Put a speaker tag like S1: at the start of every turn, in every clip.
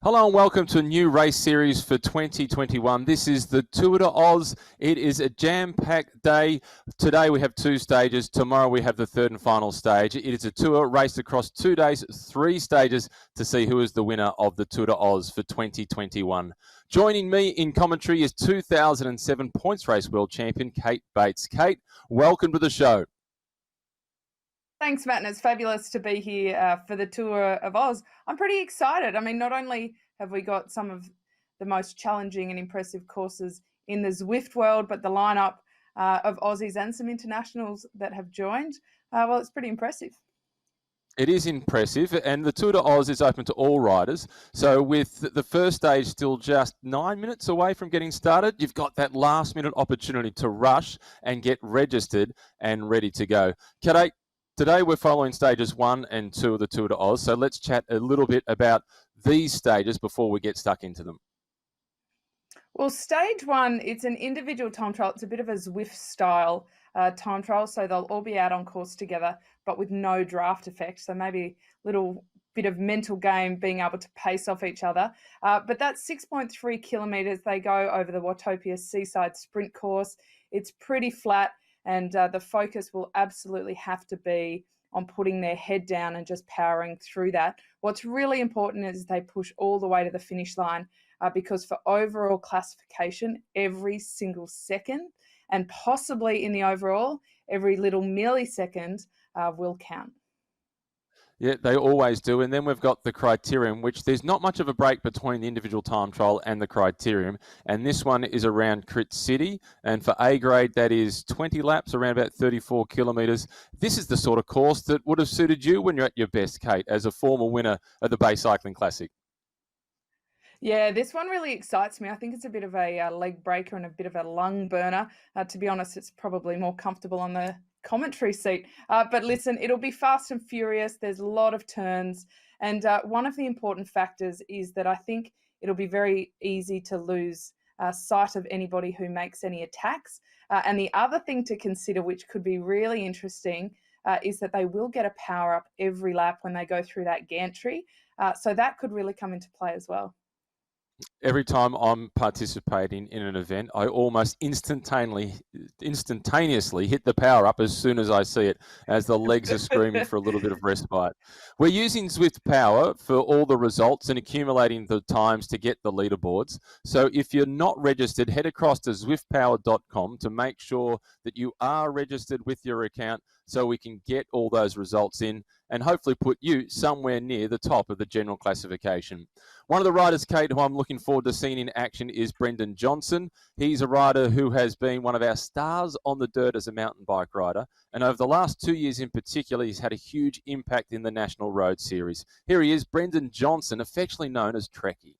S1: Hello and welcome to a new race series for 2021. This is the Tour de Oz. It is a jam-packed day. Today we have two stages. Tomorrow we have the third and final stage. It is a tour raced across 2 days, 3 stages to see who is the winner of the Tour de Oz for 2021. Joining me in commentary is 2007 points race world champion Kate Bates. Kate, welcome to the show.
S2: Thanks, Matt, and it's fabulous to be here for the Tour of Oz. I'm pretty excited. I mean, not only have we got some of the most challenging and impressive courses in the Zwift world, but the lineup of Aussies and some internationals that have joined, well, it's pretty impressive.
S1: It is impressive, and the Tour de Oz is open to all riders. So with the first stage still just 9 minutes away from getting started, you've got that last-minute opportunity to rush and get registered and ready to go. Kate, today we're following stages 1 and 2 of the Tour de Oz, so let's chat a little bit about these stages before we get stuck into them.
S2: Well, stage 1, it's an individual time trial. It's a bit of a Zwift style time trial, so they'll all be out on course together, but with no draft effect. So maybe a little bit of mental game, being able to pace off each other. But that's 6.3 kilometres. They go over the Watopia Seaside Sprint course. It's pretty flat, and the focus will absolutely have to be on putting their head down and just powering through that. What's really important is they push all the way to the finish line, because for overall classification, every single second, and possibly in the overall, every little millisecond will count.
S1: Yeah, they always do. And then we've got the Criterium, which there's not much of a break between the individual time trial and the Criterium. And this one is around Crit City. And for A grade, that is 20 laps, around about 34 kilometres. This is the sort of course that would have suited you when you're at your best, Kate, as a former winner of the Bay Cycling Classic.
S2: Yeah, this one really excites me. I think it's a bit of a leg breaker and a bit of a lung burner. To be honest, it's probably more comfortable on the commentary seat. But listen, it'll be fast and furious. There's a lot of turns. And one of the important factors is that I think it'll be very easy to lose sight of anybody who makes any attacks. And the other thing to consider, which could be really interesting, is that they will get a power up every lap when they go through that gantry. So that could really come into play as well.
S1: Every time I'm participating in an event, I almost instantaneously hit the power up as soon as I see it, as the legs are screaming for a little bit of respite. We're using Zwift Power for all the results and accumulating the times to get the leaderboards. So if you're not registered, head across to zwiftpower.com to make sure that you are registered with your account so we can get all those results in and hopefully put you somewhere near the top of the general classification. One of the riders, Kate, who I'm looking forward to seeing in action is Brendan Johnson. He's a rider who has been one of our stars on the dirt as a mountain bike rider. And over the last 2 years in particular, he's had a huge impact in the National Road Series. Here he is, Brendan Johnson, affectionately known as Trekkie.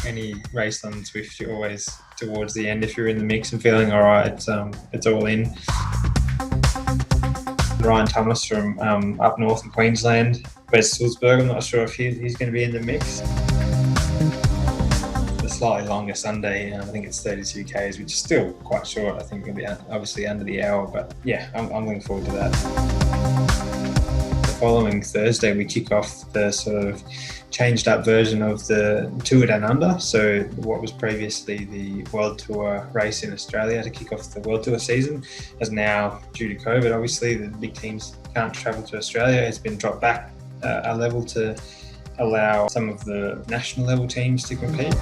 S3: Any race on Zwift, you're always towards the end. If you're in the mix and feeling all right, it's all in. Ryan Thomas from up north in Queensland, West Salzburg. I'm not sure if he's going to be in the mix. The slightly longer Sunday, I think it's 32 k's, which is still quite short. I think it'll be obviously under the hour, but yeah, I'm looking forward to that. The following Thursday, we kick off the sort of changed up version of the Tour Down Under. So what was previously the World Tour race in Australia to kick off the World Tour season has now, due to COVID, obviously the big teams can't travel to Australia. It's been dropped back a level to allow some of the national level teams to compete.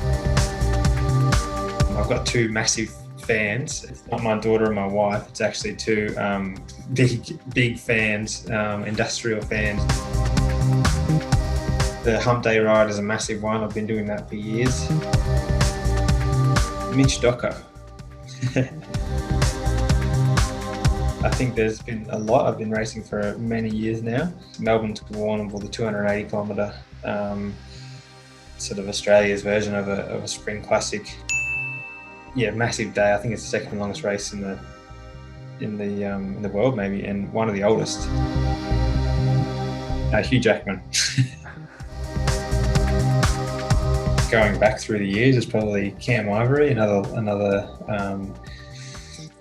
S3: I've got 2 massive fans. It's not my daughter and my wife, it's actually 2 big fans, industrial fans. The Hump Day ride is a massive one. I've been doing that for years. Mitch Docker. I think there's been a lot. I've been racing for many years now. Melbourne to Warrnambool, the 280 kilometre, sort of Australia's version of a spring classic. Yeah, massive day. I think it's the second longest race in the world, maybe, and one of the oldest. Hugh Jackman. going back through the years is probably Cam Ivory, another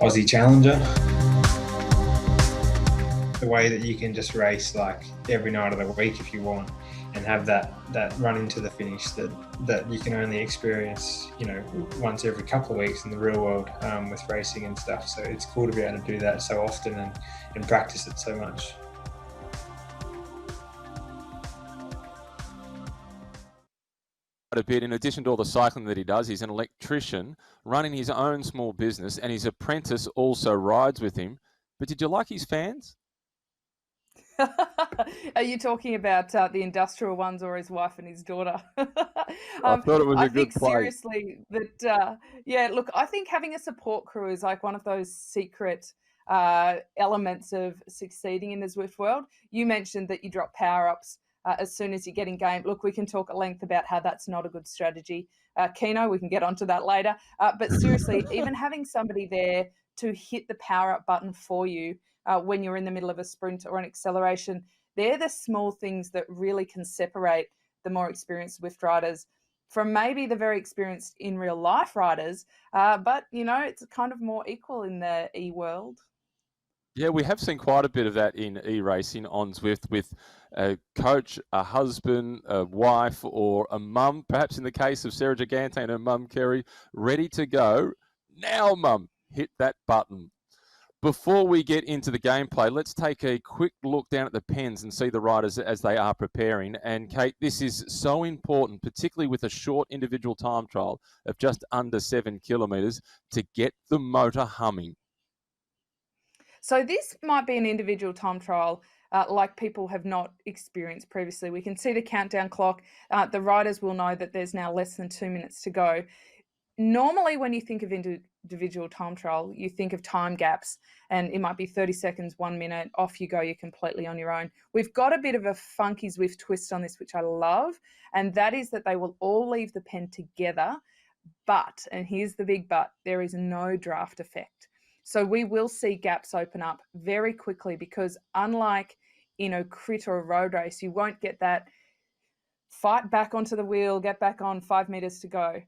S3: Aussie challenger. The way that you can just race like every night of the week if you want, and have that run into the finish that you can only experience, once every couple of weeks in the real world with racing and stuff. So it's cool to be able to do that so often and practice it so much.
S1: A bit. In addition to all the cycling that he does, he's an electrician running his own small business, and his apprentice also rides with him. But did you like his fans?
S2: Are you talking about the industrial ones or his wife and his daughter?
S1: I thought it was a good play.
S2: Seriously that, look, I think having a support crew is like one of those secret elements of succeeding in the Zwift world. You mentioned that you drop power-ups as soon as you get in game. Look, we can talk at length about how that's not a good strategy. Keno, we can get onto that later. But seriously, even having somebody there to hit the power-up button for you when you're in the middle of a sprint or an acceleration, they're the small things that really can separate the more experienced Zwift riders from maybe the very experienced in real life riders. But, it's kind of more equal in the e-world.
S1: Yeah, we have seen quite a bit of that in e-racing on Zwift with a coach, a husband, a wife, or a mum, perhaps in the case of Sarah Gigante and her mum, Kerry, ready to go. Now, mum, hit that button. Before we get into the gameplay, let's take a quick look down at the pens and see the riders as they are preparing. And Kate, this is so important, particularly with a short individual time trial of just under 7 kilometres, to get the motor humming.
S2: So this might be an individual time trial like people have not experienced previously. We can see the countdown clock. The riders will know that there's now less than 2 minutes to go. Normally, when you think of individual time trial, you think of time gaps, and it might be 30 seconds, 1 minute, off you go, you're completely on your own. We've got a bit of a funky Zwift twist on this, which I love, and that is that they will all leave the pen together, but, and here's the big but, there is no draft effect. So we will see gaps open up very quickly because unlike in a crit or a road race, you won't get that fight back onto the wheel, get back on 5 meters to go.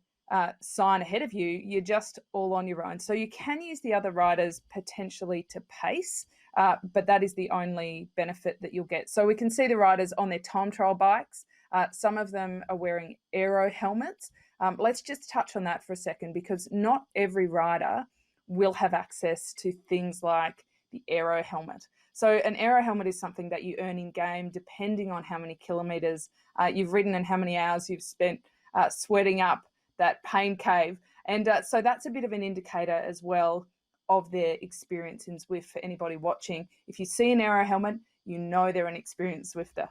S2: Sign ahead of you, you're just all on your own. So you can use the other riders potentially to pace, but that is the only benefit that you'll get. So we can see the riders on their time trial bikes. Some of them are wearing aero helmets. Let's just touch on that for a second because not every rider will have access to things like the aero helmet. So an aero helmet is something that you earn in game depending on how many kilometers you've ridden and how many hours you've spent sweating up that pain cave. And so that's a bit of an indicator as well of their experience in Zwift for anybody watching. If you see an aero helmet, you know they're an experienced Zwifter.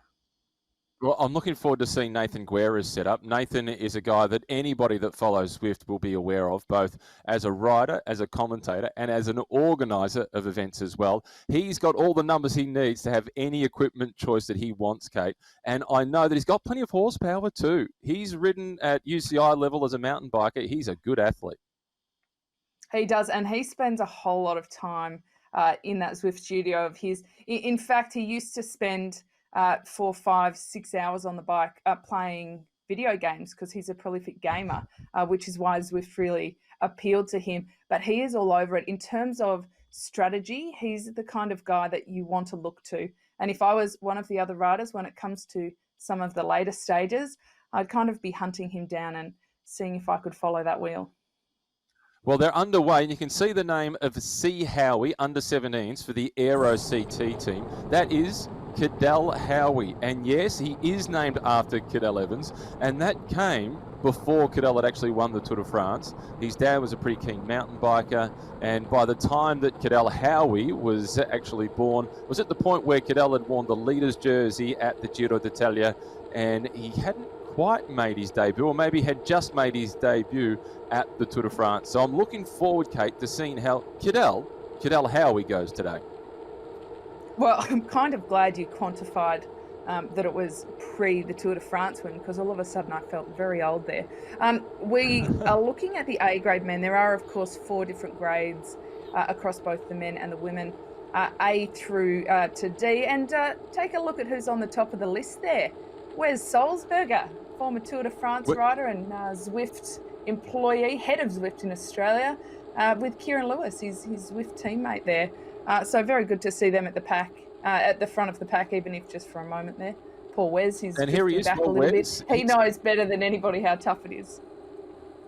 S1: Well, I'm looking forward to seeing Nathan Guerra's setup. Nathan is a guy that anybody that follows Zwift will be aware of, both as a rider, as a commentator, and as an organiser of events as well. He's got all the numbers he needs to have any equipment choice that he wants, Kate. And I know that he's got plenty of horsepower too. He's ridden at UCI level as a mountain biker. He's a good athlete. He
S2: does, and he spends a whole lot of time in that Zwift studio of his. In fact, he used to spend 4, 5, 6 hours on the bike playing video games because he's a prolific gamer, which is why Zwift really appealed to him. But he is all over it. In terms of strategy, he's the kind of guy that you want to look to. And if I was one of the other riders, when it comes to some of the later stages, I'd kind of be hunting him down and seeing if I could follow that wheel.
S1: Well, they're underway, and you can see the name of C. Howie, under 17s, for the Aero CT team. That is Cadel Howie. And yes, he is named after Cadel Evans, and that came before Cadel had actually won the Tour de France. His dad was a pretty keen mountain biker, and by the time that Cadel Howie was actually born, was at the point where Cadel had worn the leader's jersey at the Giro d'Italia, and he hadn't quite made his debut, or maybe had just made his debut at the Tour de France. So I'm looking forward, Kate, to seeing how Cadel Howie goes today.
S2: Well, I'm kind of glad you quantified that it was pre the Tour de France win, because all of a sudden I felt very old there. We are looking at the A grade men. There are, of course, 4 different grades across both the men and the women, A through to D. And take a look at who's on the top of the list there. Where's Salzberger former Tour de France
S1: What-
S2: rider and Zwift employee, head of Zwift in Australia, with Kieran Lewis, his Zwift teammate there. So very good to see them at the front of the pack, even if just for a moment there. Poor Wes, he's
S1: And here he
S2: drifting
S1: is.
S2: back a
S1: Well,
S2: little
S1: Wes,
S2: bit. He knows better than anybody how tough it is.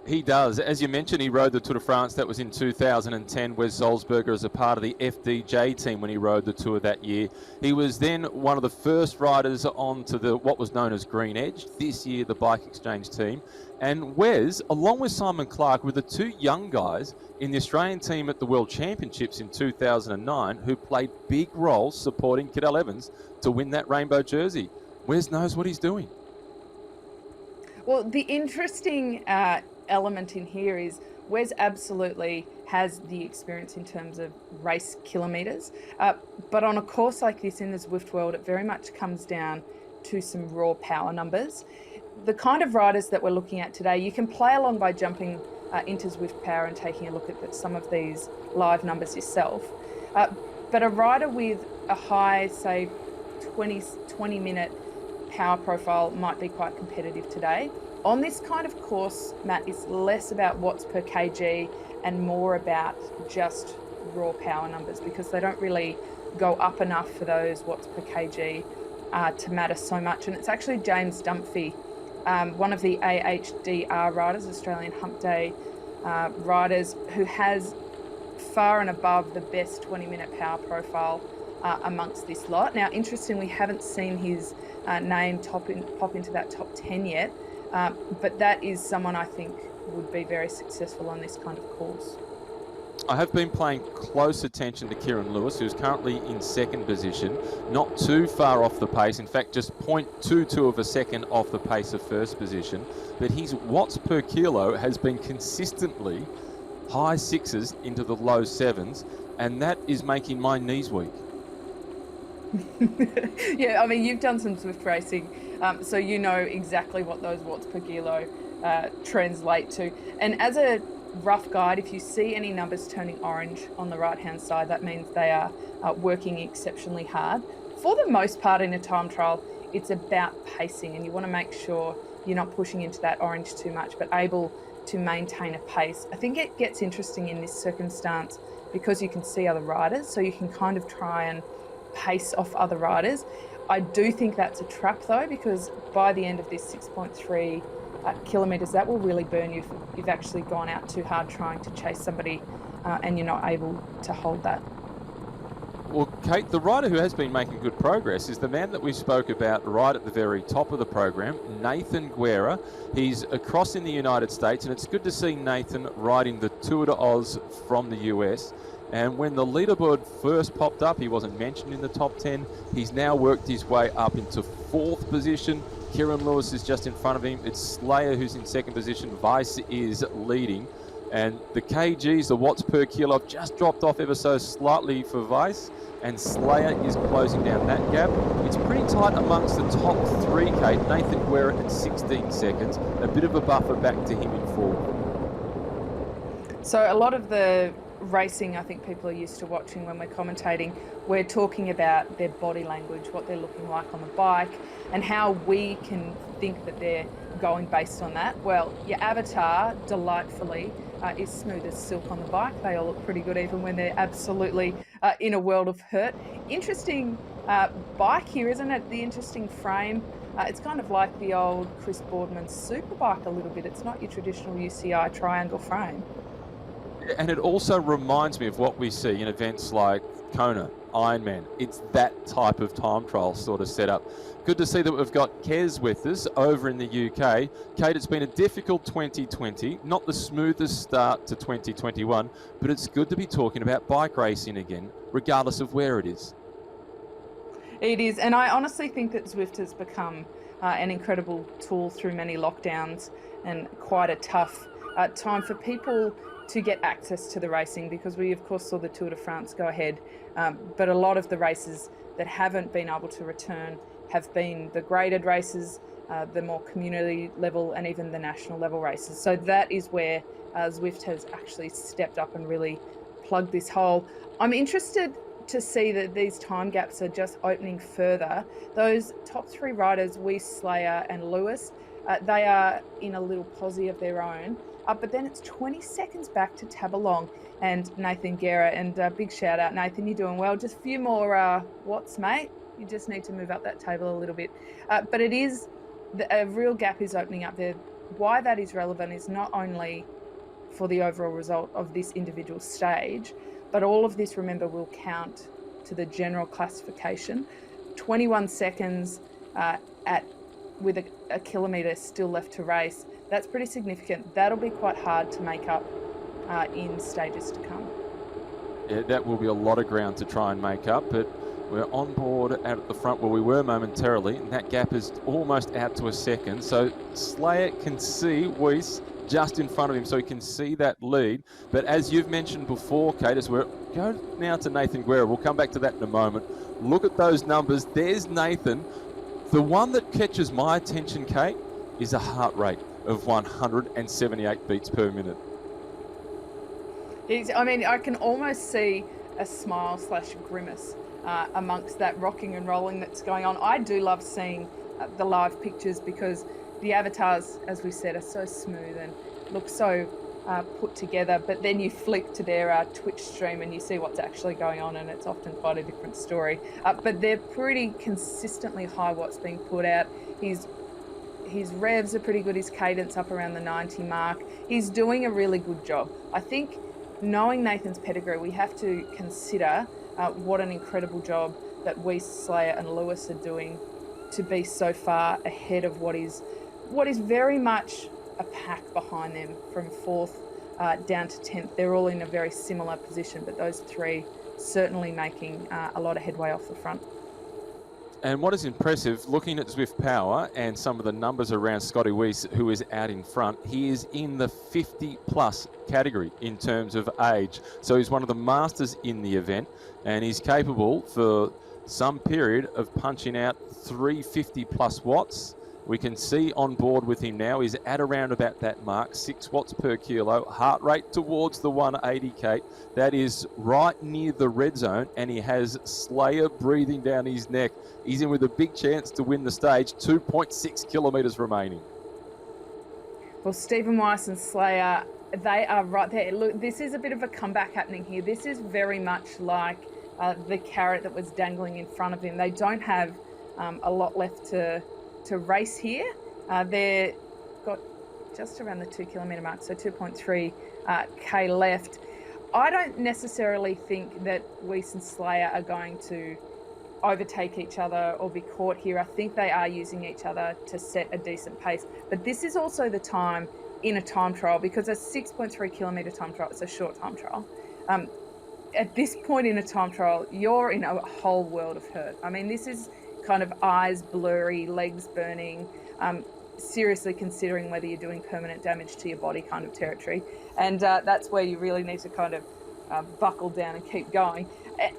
S1: He does. As you mentioned, he rode the Tour de France. That was in 2010. Wes Salzberger as a part of the FDJ team when he rode the Tour that year. He was then one of the first riders onto what was known as Green Edge. This year, the Bike Exchange team. And Wes, along with Simon Clark, were the two young guys in the Australian team at the World Championships in 2009 who played big roles supporting Cadel Evans to win that rainbow jersey. Wes knows what he's doing.
S2: Well, the interesting element in here is Wes absolutely has the experience in terms of race kilometres, but on a course like this in the Zwift world, it very much comes down to some raw power numbers. The kind of riders that we're looking at today, you can play along by jumping into Zwift Power and taking a look at some of these live numbers yourself. But a rider with a high, say, 20-minute power profile might be quite competitive today. On this kind of course, Matt, it's less about watts per kg and more about just raw power numbers, because they don't really go up enough for those watts per kg to matter so much. And it's actually James Dunphy, one of the AHDR riders, Australian Hump Day riders, who has far and above the best 20-minute power profile amongst this lot. Now, interestingly, we haven't seen his name pop into that top 10 yet, but that is someone I think would be very successful on this kind of course.
S1: I have been paying close attention to Kieran Lewis, who's currently in second position, not too far off the pace, in fact just 0.22 of a second off the pace of first position, but his watts per kilo has been consistently high sixes into the low sevens, and that is making my knees weak.
S2: Yeah, I mean, you've done some Zwift racing, so you know exactly what those watts per kilo translate to. And as a rough guide, if you see any numbers turning orange on the right-hand side, that means they are working exceptionally hard. For the most part in a time trial, it's about pacing, and you want to make sure you're not pushing into that orange too much, but able to maintain a pace. I think it gets interesting in this circumstance because you can see other riders, so you can kind of try and pace off other riders. I do think that's a trap though, because by the end of this 6.3 kilometres, that will really burn you if you've actually gone out too hard trying to chase somebody and you're not able to hold that.
S1: Well, Kate, the rider who has been making good progress is the man that we spoke about right at the very top of the program, Nathan Guerra. He's across in the United States, and it's good to see Nathan riding the Tour de Oz from the US. And when the leaderboard first popped up, he wasn't mentioned in the top 10. He's now worked his way up into fourth position. Kieran Lewis is just in front of him. It's Slayer who's in second position. Vice is leading. And the kgs, the watts per kilo, have just dropped off ever so slightly for Vice. And Slayer is closing down that gap. It's pretty tight amongst the top three, Kate. Nathan Guerra at 16 seconds. A bit of a buffer back to him in fourth.
S2: So a lot of the racing I think people are used to watching when we're commentating, we're talking about their body language, what they're looking like on the bike, and how we can think that they're going based on that. Well, your avatar, delightfully, is smooth as silk on the bike. They all look pretty good even when they're absolutely in a world of hurt. Interesting bike here, isn't it? The interesting frame. It's kind of like the old Chris Boardman's Superbike a little bit. It's not your traditional UCI triangle frame.
S1: And it also reminds me of what we see in events like Kona, Ironman. It's that type of time trial sort of setup. Good to see that we've got Kez with us over in the UK. Kate, it's been a difficult 2020, not the smoothest start to 2021, but it's good to be talking about bike racing again, regardless of where it is.
S2: It is, and I honestly think that Zwift has become an incredible tool through many lockdowns and quite a tough time for people to get access to the racing, because we of course saw the Tour de France go ahead, but a lot of the races that haven't been able to return have been the graded races, the more community level, and even the national level races. So that is where Zwift has actually stepped up and really plugged this hole. I'm interested to see that these time gaps are just opening further. Those top three riders, Weiss, Slayer and Lewis, They are in a little posse of their own. But then it's 20 seconds back to Tabalong and Nathan Guerra. And big shout out, Nathan, you're doing well. Just a few more watts, mate. You just need to move up that table a little bit. But it is, a real gap is opening up there. Why that is relevant is not only for the overall result of this individual stage, but all of this, remember, will count to the general classification. 21 seconds with a kilometre still left to race. That's pretty significant. That'll be quite hard to make up in stages to come.
S1: Yeah, that will be a lot of ground to try and make up, but we're on board out at the front where we were momentarily, and that gap is almost out to a second. So Slayer can see Weiss just in front of him, so he can see that lead. But as you've mentioned before, Kate, as we're going now to Nathan Guerra, we'll come back to that in a moment. Look at those numbers. There's Nathan. The one that catches my attention, Kate, is a heart rate of 178 beats per minute.
S2: I can almost see a smile / grimace amongst that rocking and rolling that's going on. I do love seeing the live pictures because the avatars, as we said, are so smooth and look so put together, but then you flick to their Twitch stream and you see what's actually going on, and it's often quite a different story. But they're pretty consistently high watts being put out. His revs are pretty good, his cadence up around the 90 mark. He's doing a really good job. I think, knowing Nathan's pedigree, we have to consider what an incredible job that Weiss, Slayer and Lewis are doing to be so far ahead of what is very much a pack behind them from 4th down to 10th. They're all in a very similar position, but those three certainly making a lot of headway off the front.
S1: And what is impressive, looking at Zwift Power and some of the numbers around Scotty Weiss, who is out in front, he is in the 50-plus category in terms of age. So he's one of the masters in the event, and he's capable for some period of punching out 350-plus watts. We can see on board with him now, he's at around about that mark, 6 watts per kilo, heart rate towards the 180, Kate. That is right near the red zone, and he has Slayer breathing down his neck. He's in with a big chance to win the stage, 2.6 kilometres remaining.
S2: Well, Stephen Weiss and Slayer, they are right there. Look, this is a bit of a comeback happening here. This is very much like the carrot that was dangling in front of him. They don't have a lot left to race here. They've got just around the 2 kilometre mark, so 2.3 K left. I don't necessarily think that Weiss and Slayer are going to overtake each other or be caught here. I think they are using each other to set a decent pace. But this is also the time in a time trial, because a 6.3 kilometre time trial is a short time trial. At this point in a time trial, you're in a whole world of hurt. I mean, this is kind of eyes blurry, legs burning, seriously considering whether you're doing permanent damage to your body kind of territory. And that's where you really need to kind of buckle down and keep going.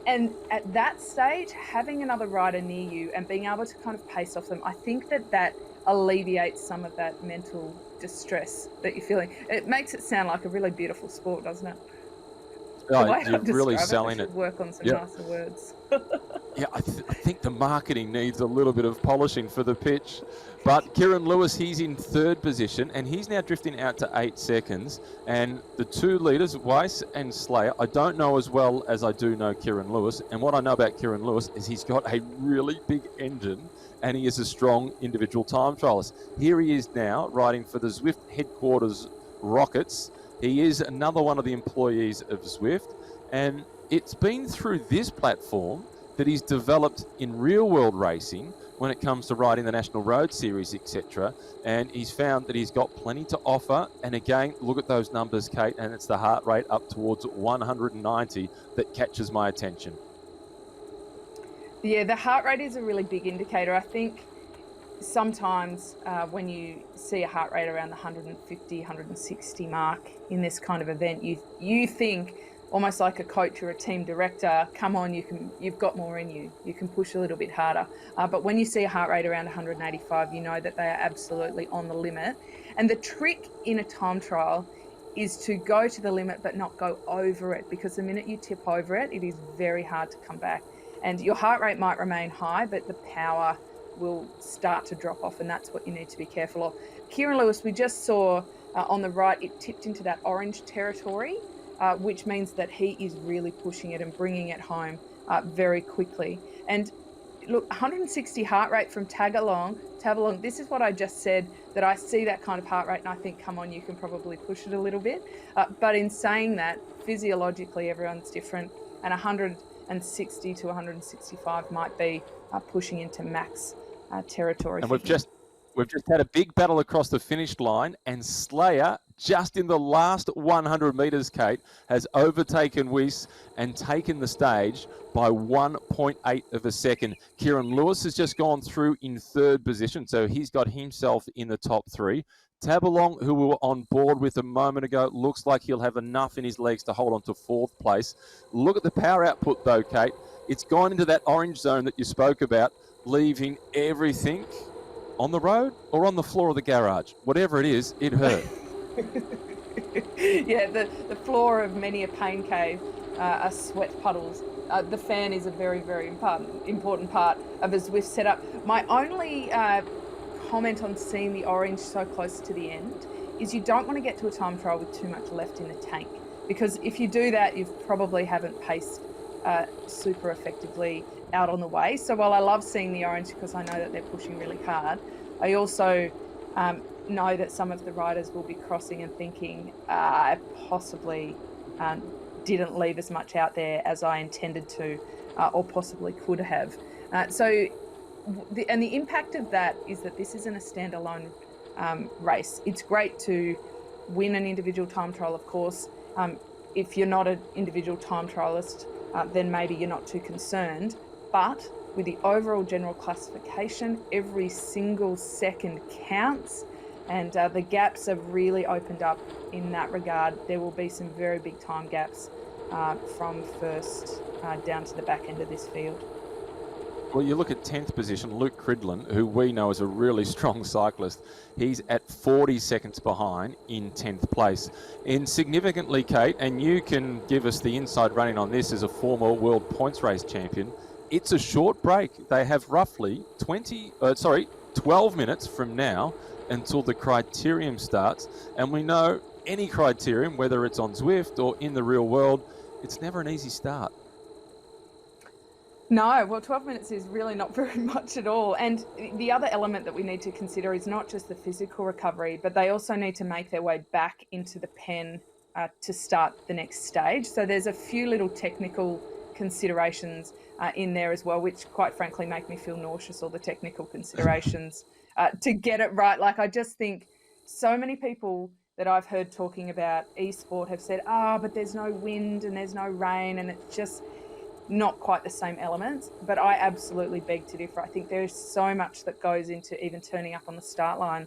S2: And at that stage, having another rider near you and being able to kind of pace off them, I think that alleviates some of that mental distress that you're feeling. It makes it sound like a really beautiful sport, doesn't it?
S1: Oh, you're really selling it.
S2: Work on some nicer words.
S1: Yeah, I think the marketing needs a little bit of polishing for the pitch. But Kieran Lewis, he's in 3rd position, and he's now drifting out to 8 seconds. And the 2 leaders, Weiss and Slayer, I don't know as well as I do know Kieran Lewis. And what I know about Kieran Lewis is he's got a really big engine, and he is a strong individual time trialist. Here he is now, riding for the Zwift headquarters Rockets. He is another one of the employees of Zwift, and it's been through this platform that he's developed in real-world racing when it comes to riding the National Road Series, etc. And he's found that he's got plenty to offer. And again, look at those numbers, Kate, and it's the heart rate up towards 190 that catches my attention.
S2: Yeah, the heart rate is a really big indicator. I think sometimes when you see a heart rate around the 150, 160 mark in this kind of event, you think, almost like a coach or a team director, come on, you've got more in you. You can push a little bit harder. But when you see a heart rate around 185, you know that they are absolutely on the limit. And the trick in a time trial is to go to the limit but not go over it, because the minute you tip over it, it is very hard to come back. And your heart rate might remain high, but the power will start to drop off, and that's what you need to be careful of. Kieran Lewis, we just saw on the right, it tipped into that orange territory, which means that he is really pushing it and bringing it home very quickly. And look, 160 heart rate from Tagalong, this is what I just said, that I see that kind of heart rate and I think, come on, you can probably push it a little bit. But in saying that, physiologically, everyone's different, and 160 to 165 might be pushing into max territory.
S1: And we've just had a big battle across the finish line, and Slayer, just in the last 100 metres, Kate, has overtaken Weiss and taken the stage by 1.8 of a second. Kieran Lewis has just gone through in third position, so he's got himself in the top three. Tabalong, who we were on board with a moment ago, looks like he'll have enough in his legs to hold on to fourth place. Look at the power output, though, Kate. It's gone into that orange zone that you spoke about, leaving everything on the road or on the floor of the garage. Whatever it is, it hurt.
S2: Yeah, the floor of many a pain cave are sweat puddles. The fan is a very, very important part of a Zwift setup. My only comment on seeing the orange so close to the end is you don't want to get to a time trial with too much left in the tank, because if you do that, you probably haven't paced super effectively out on the way. So while I love seeing the orange because I know that they're pushing really hard, I also know that some of the riders will be crossing and thinking, I possibly didn't leave as much out there as I intended to, or possibly could have. The impact of that is that this isn't a standalone race. It's great to win an individual time trial, of course. If you're not an individual time trialist, then maybe you're not too concerned. But with the overall general classification, every single second counts, and the gaps have really opened up in that regard. There will be some very big time gaps from first down to the back end of this field.
S1: Well, you look at 10th position, Luke Cridlin, who we know is a really strong cyclist. He's at 40 seconds behind in 10th place. Significantly, Kate, and you can give us the inside running on this as a former World Points Race champion, it's a short break. They have roughly 12 minutes from now until the Criterium starts. And we know any Criterium, whether it's on Zwift or in the real world, it's never an easy start.
S2: No, well, 12 minutes is really not very much at all. And the other element that we need to consider is not just the physical recovery, but they also need to make their way back into the pen to start the next stage. So there's a few little technical considerations in there as well, which quite frankly make me feel nauseous, all the technical considerations to get it right. Like, I just think so many people that I've heard talking about esport have said, but there's no wind and there's no rain, and it's just not quite the same elements. But I absolutely beg to differ. I think there's so much that goes into even turning up on the start line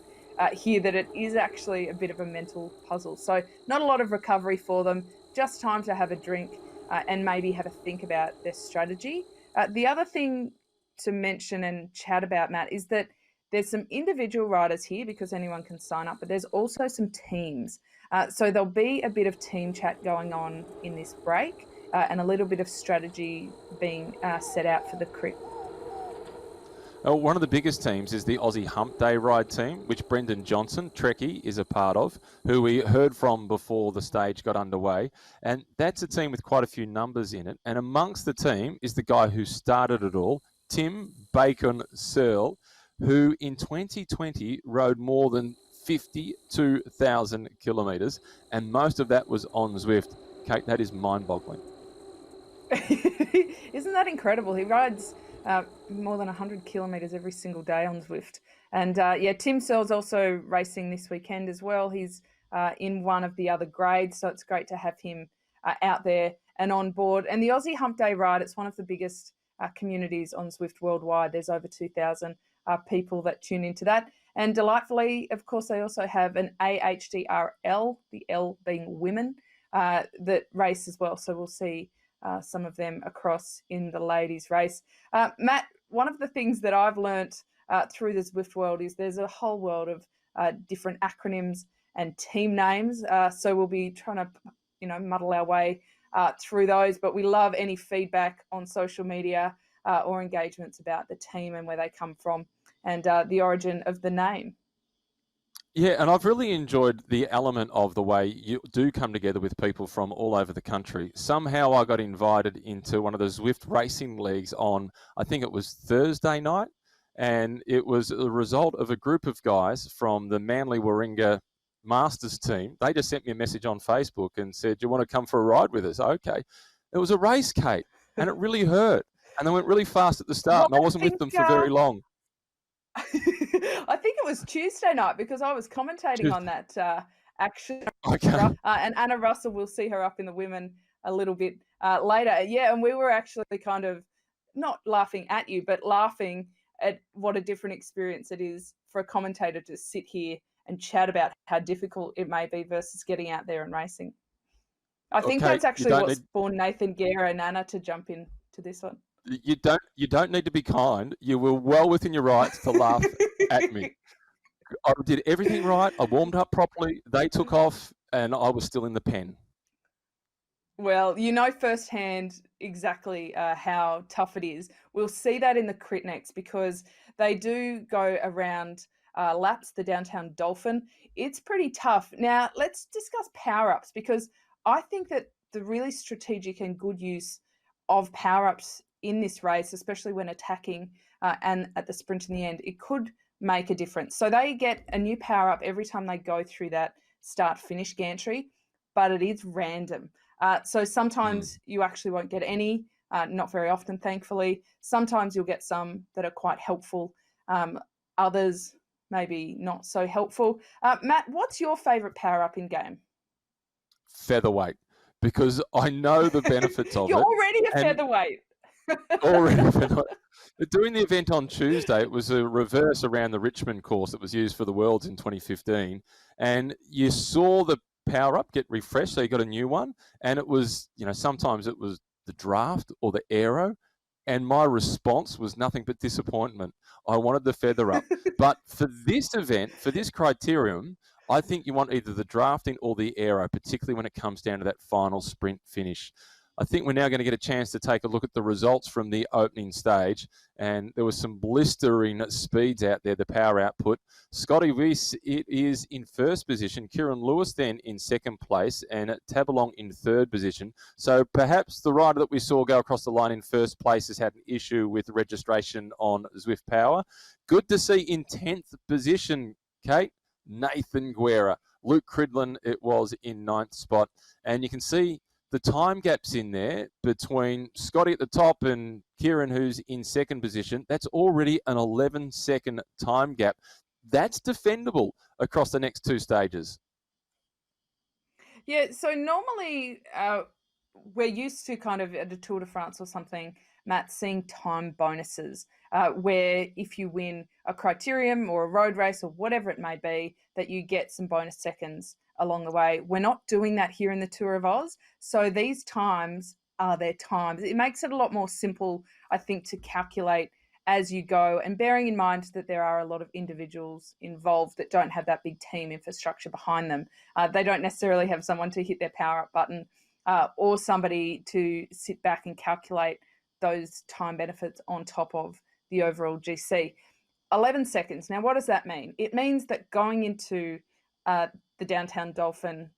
S2: here that it is actually a bit of a mental puzzle. So not a lot of recovery for them, just time to have a drink and maybe have a think about their strategy. The other thing to mention and chat about, Matt, is that there's some individual riders here because anyone can sign up, but there's also some teams. So there'll be a bit of team chat going on in this break and a little bit of strategy being set out for the Crit.
S1: One of the biggest teams is the Aussie Hump Day Ride team, which Brendan Johnson, Trekkie, is a part of, who we heard from before the stage got underway. And that's a team with quite a few numbers in it. And amongst the team is the guy who started it all, Tim Bacon Searle, who in 2020 rode more than 52,000 kilometres, and most of that was on Zwift. Kate, that is mind-boggling.
S2: Isn't that incredible? He rides more than 100 kilometres every single day on Zwift. And Tim Searle's also racing this weekend as well. He's in one of the other grades, so it's great to have him out there and on board. And the Aussie Hump Day Ride, it's one of the biggest communities on Zwift worldwide. There's over 2,000 people that tune into that. And delightfully, of course, they also have an AHDRL, the L being women, that race as well. So we'll see some of them across in the ladies' race. Matt, one of the things that I've learnt through the Zwift world is there's a whole world of different acronyms and team names. So we'll be trying to, muddle our way through those. But we love any feedback on social media or engagements about the team and where they come from. and the origin of the name.
S1: Yeah, and I've really enjoyed the element of the way you do come together with people from all over the country. Somehow I got invited into one of the Zwift racing leagues on, I think it was Thursday night, and it was a result of a group of guys from the Manly Warringah Masters team. They just sent me a message on Facebook and said, "Do you want to come for a ride with us?" Okay. It was a race, Kate, and it really hurt. And they went really fast at the start, and I wasn't with them for very long.
S2: I think it was Tuesday night because I was commentating on that action.
S1: Okay.
S2: And Anna Russell, we'll see her up in the women a little bit later. Yeah, and we were actually kind of not laughing at you, but laughing at what a different experience it is for a commentator to sit here and chat about how difficult it may be versus getting out there and racing. I think that's actually what spawned Nathan Guerra and Anna to jump in to this one.
S1: You don't need to be kind. You were well within your rights to laugh at me. I did everything right. I warmed up properly. They took off, and I was still in the pen.
S2: Well, you know firsthand exactly how tough it is. We'll see that in the Crit next because they do go around laps, the downtown Dolphin. It's pretty tough. Now, let's discuss power-ups because I think that the really strategic and good use of power-ups in this race, especially when attacking and at the sprint in the end, it could make a difference. So they get a new power-up every time they go through that start-finish gantry, but it is random. So sometimes you actually won't get any, not very often, thankfully. Sometimes you'll get some that are quite helpful. Others maybe not so helpful. Matt, what's your favourite power-up in game?
S1: Featherweight, because I know the benefits of
S2: You're
S1: it.
S2: You're already a featherweight.
S1: Doing the event on Tuesday, it was a reverse around the Richmond course that was used for the Worlds in 2015, and you saw the power up get refreshed, so you got a new one, and it was, sometimes it was the draft or the aero, and my response was nothing but disappointment. I wanted the feather up. But for this event, for this criterium, I think you want either the drafting or the aero, particularly when it comes down to that final sprint finish. I think we're now going to get a chance to take a look at the results from the opening stage, and there was some blistering speeds out there, the power output. Scotty Weiss, it is in first position, Kieran Lewis then in second place, and Tabalong in third position. So perhaps the rider that we saw go across the line in first place has had an issue with registration on Zwift Power. Good to see in 10th position, Kate, Nathan Guerra. Luke Cridlin, it was in 9th spot, and you can see the time gaps in there between Scotty at the top and Kieran, who's in second position. That's already an 11-second time gap. That's defendable across the next two stages.
S2: Yeah, so normally we're used to kind of at a Tour de France or something, Matt, seeing time bonuses where if you win a criterium or a road race or whatever it may be, that you get some bonus seconds along the way. We're not doing that here in the Tour of Oz. So these times are their times. It makes it a lot more simple, I think, to calculate as you go, and bearing in mind that there are a lot of individuals involved that don't have that big team infrastructure behind them. They don't necessarily have someone to hit their power up button or somebody to sit back and calculate those time benefits on top of the overall GC. 11 seconds. Now, what does that mean? It means that going into the downtown Dolphin,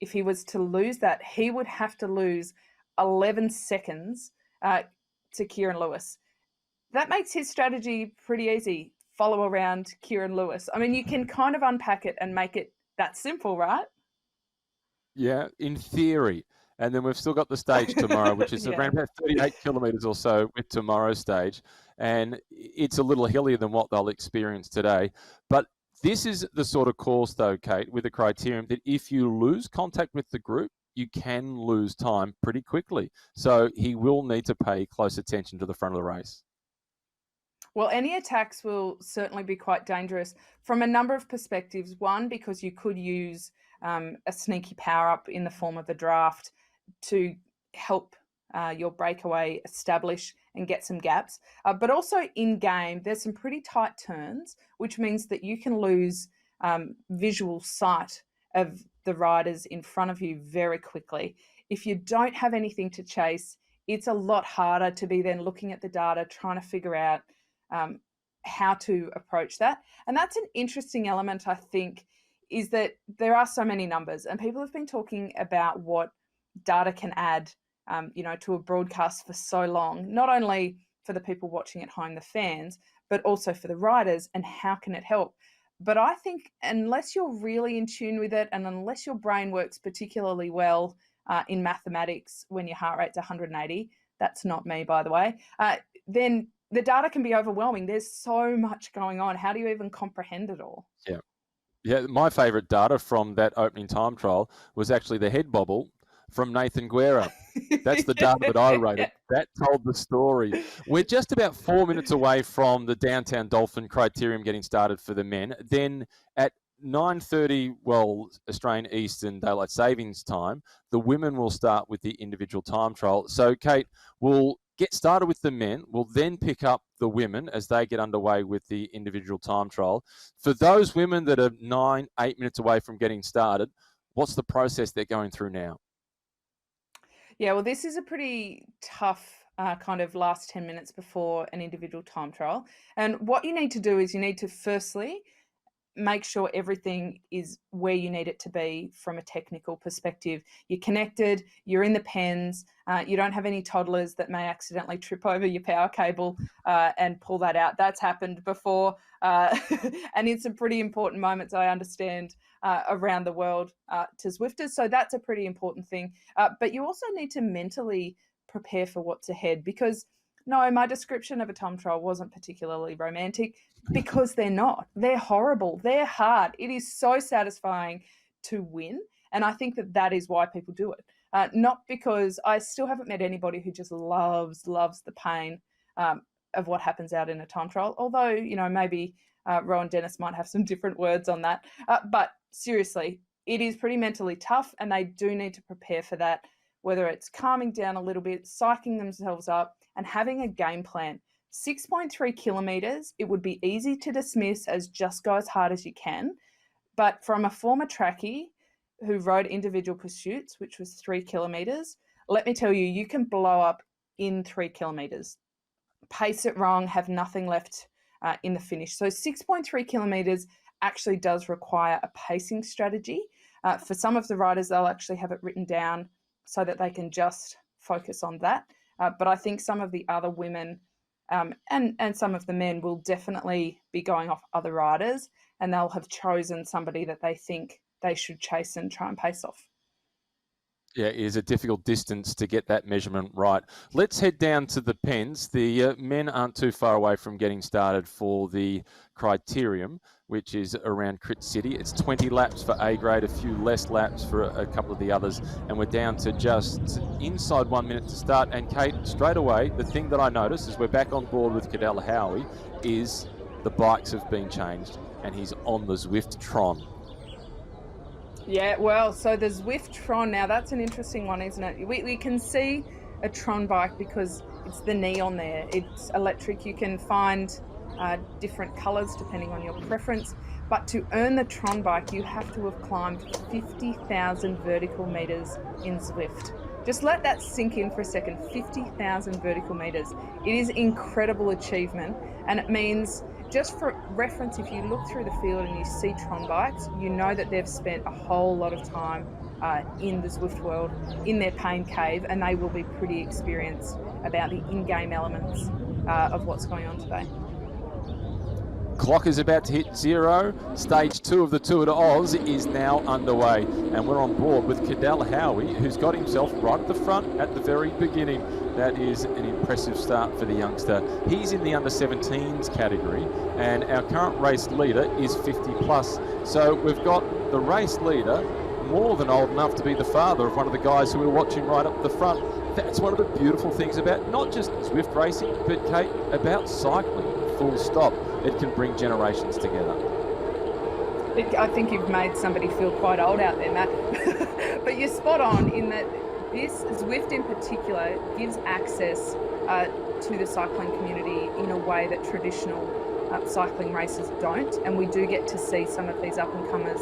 S2: if he was to lose that, he would have to lose 11 seconds to Kieran Lewis. That makes his strategy pretty easy. Follow around Kieran Lewis. I mean, you can kind of unpack it and make it that simple, right?
S1: Yeah, in theory. And then we've still got the stage tomorrow, which is around about 38 kilometres or so with tomorrow's stage. And it's a little hillier than what they'll experience today. But this is the sort of course, though, Kate, with the criterium that if you lose contact with the group, you can lose time pretty quickly. So he will need to pay close attention to the front of the race.
S2: Well, any attacks will certainly be quite dangerous from a number of perspectives. One, because you could use a sneaky power-up in the form of a draft to help your breakaway establish and get some gaps. But also in-game, there's some pretty tight turns, which means that you can lose visual sight of the riders in front of you very quickly. If you don't have anything to chase, it's a lot harder to be then looking at the data, trying to figure out how to approach that. And that's an interesting element, I think, is that there are so many numbers, and people have been talking about what data can add, to a broadcast for so long, not only for the people watching at home, the fans, but also for the riders, and how can it help? But I think unless you're really in tune with it, and unless your brain works particularly well in mathematics when your heart rate's 180, that's not me, by the way, then the data can be overwhelming. There's so much going on. How do you even comprehend it all?
S1: Yeah. Yeah, my favourite data from that opening time trial was actually the head bobble from Nathan Guerra. That's the data that I rated. That told the story. We're just about 4 minutes away from the Downtown Dolphin Criterium getting started for the men. Then at 9:30, Australian Eastern Daylight Savings Time, the women will start with the individual time trial. So, Kate, we'll get started with the men. We'll then pick up the women as they get underway with the individual time trial. For those women that are 8 minutes away from getting started, what's the process they're going through now?
S2: Yeah, well, this is a pretty tough kind of last 10 minutes before an individual time trial. And what you need to do is you need to firstly make sure everything is where you need it to be from a technical perspective. You're connected, you're in the pens, you don't have any toddlers that may accidentally trip over your power cable and pull that out. That's happened before. And in some pretty important moments, I understand, around the world to Zwifters. So that's a pretty important thing. But you also need to mentally prepare for what's ahead, because no, my description of a time trial wasn't particularly romantic, because they're not. They're horrible. They're hard. It is so satisfying to win. And I think that is why people do it. Not because I still haven't met anybody who just loves the pain of what happens out in a time trial. Although, maybe Rowan Dennis might have some different words on that. But seriously, it is pretty mentally tough, and they do need to prepare for that, whether it's calming down a little bit, psyching themselves up, and having a game plan. 6.3 kilometres, it would be easy to dismiss as just go as hard as you can. But from a former trackie who rode individual pursuits, which was 3 kilometres, let me tell you, you can blow up in 3 kilometres. Pace it wrong, have nothing left in the finish. So 6.3 kilometres actually does require a pacing strategy. For some of the riders, they'll actually have it written down so that they can just focus on that. But I think some of the other women and some of the men will definitely be going off other riders, and they'll have chosen somebody that they think they should chase and try and pace off.
S1: Yeah, it is a difficult distance to get that measurement right. Let's head down to the pens. The men aren't too far away from getting started for the Criterium, which is around Crit City. It's 20 laps for A grade, a few less laps for a couple of the others, and we're down to just inside 1 minute to start. And Kate, straight away, the thing that I noticed as we're back on board with Cadell Howie is the bikes have been changed, and he's on the Zwift Tron.
S2: Yeah, well, so the Zwift Tron, now that's an interesting one, isn't it? We can see a Tron bike because it's the neon there. It's electric. You can find different colours depending on your preference. But to earn the Tron bike, you have to have climbed 50,000 vertical metres in Zwift. Just let that sink in for a second. 50,000 vertical metres. It is incredible achievement, and it means, just for reference, if you look through the field and you see Tron bikes, you know that they've spent a whole lot of time in the Zwift world, in their pain cave, and they will be pretty experienced about the in-game elements of what's going on today.
S1: Clock is about to hit 0. Stage 2 of the Tour de Oz is now underway, and we're on board with Cadell Howie, who's got himself right at the front at the very beginning. That is an impressive start for the youngster. He's in the under-17s category, and our current race leader is 50 plus. So we've got the race leader more than old enough to be the father of one of the guys who we're watching right up the front. That's one of the beautiful things about not just Zwift racing, but Kate, about cycling, full stop. It can bring generations together.
S2: I think you've made somebody feel quite old out there, Matt. But you're spot on in that this Zwift in particular gives access to the cycling community in a way that traditional cycling races don't, and we do get to see some of these up-and-comers.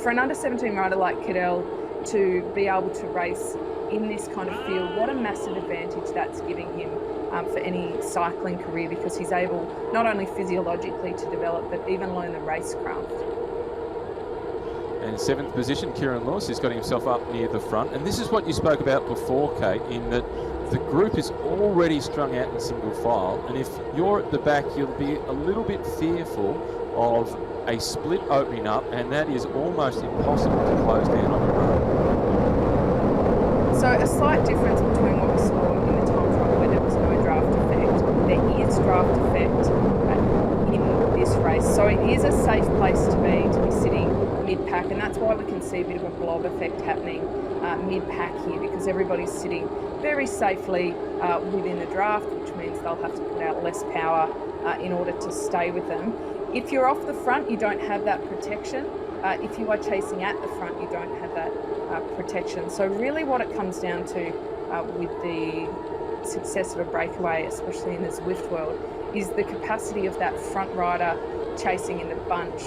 S2: For an under-17 rider like Cadell to be able to race in this kind of field, what a massive advantage that's giving him. for any cycling career, because he's able not only physiologically to develop, but even learn the racecraft.
S1: And 7th position, Kieran Lewis has got himself up near the front. And this is what you spoke about before, Kate, in that the group is already strung out in single file. And if you're at the back, you'll be a little bit fearful of a split opening up, and that is almost impossible to close down on your own.
S2: So a slight difference between what we saw in the time trial where there was no draft effect. There is draft effect in this race. So it is a safe place to be sitting mid-pack, and that's why we can see a bit of a blob effect happening mid-pack here, because everybody's sitting very safely within the draft, which means they'll have to put out less power in order to stay with them. If you're off the front, you don't have that protection. If you are chasing at the front, you don't have that protection. So really what it comes down to with the success of a breakaway, especially in the Zwift world, is the capacity of that front rider chasing in the bunch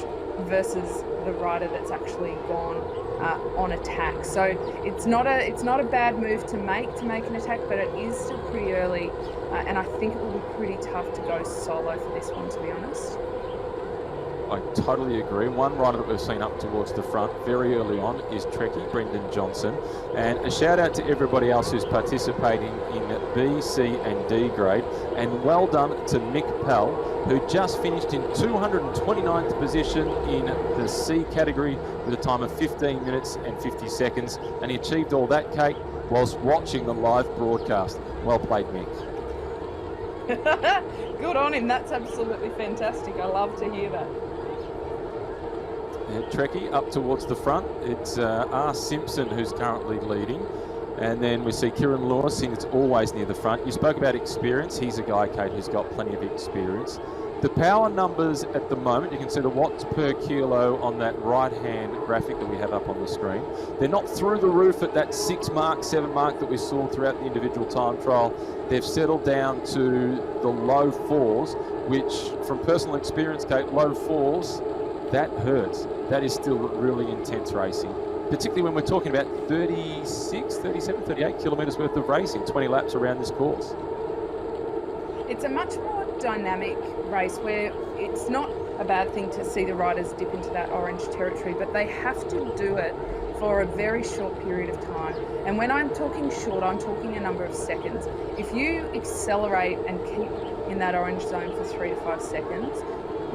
S2: versus the rider that's actually gone on attack. So it's not a bad move to make an attack, but it is still pretty early, and I think it will be pretty tough to go solo for this one, to be honest.
S1: I totally agree. One rider that we've seen up towards the front very early on is Trekkie, Brendan Johnson. And a shout out to everybody else who's participating in B, C and D grade. And well done to Mick Pell, who just finished in 229th position in the C category with a time of 15 minutes and 50 seconds. And he achieved all that, Kate, whilst watching the live broadcast. Well played, Mick.
S2: Good on him. That's absolutely fantastic. I love to hear that.
S1: And Trekkie up towards the front. It's R. Simpson who's currently leading. And then we see Kieran Lewis, and it's always near the front. You spoke about experience. He's a guy, Kate, who's got plenty of experience. The power numbers at the moment, you can see the watts per kilo on that right-hand graphic that we have up on the screen. They're not through the roof at that 6 mark, 7 mark that we saw throughout the individual time trial. They've settled down to the low 4s, which from personal experience, Kate, low 4s, that hurts. That is still really intense racing, particularly when we're talking about 36, 37, 38 kilometres worth of racing, 20 laps around this course.
S2: It's a much more dynamic race where it's not a bad thing to see the riders dip into that orange territory, but they have to do it for a very short period of time. And when I'm talking short, I'm talking a number of seconds. If you accelerate and keep in that orange zone for 3 to 5 seconds,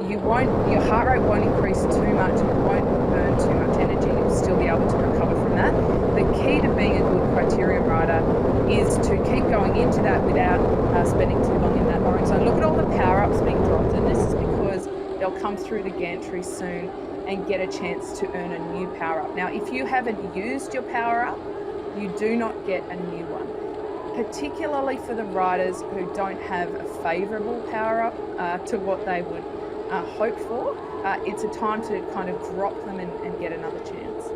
S2: your heart rate won't increase too much, and it won't burn too much energy. You'll still be able to recover from that. The key to being a good Criterium rider is to keep going into that without spending too long in that orange zone. Look at all the power-ups being dropped, and this is because they'll come through the gantry soon and get a chance to earn a new power-up. Now, if you haven't used your power-up, you do not get a new one, particularly for the riders who don't have a favourable power-up to what they would hope for. It's a time to kind of drop them and get another chance.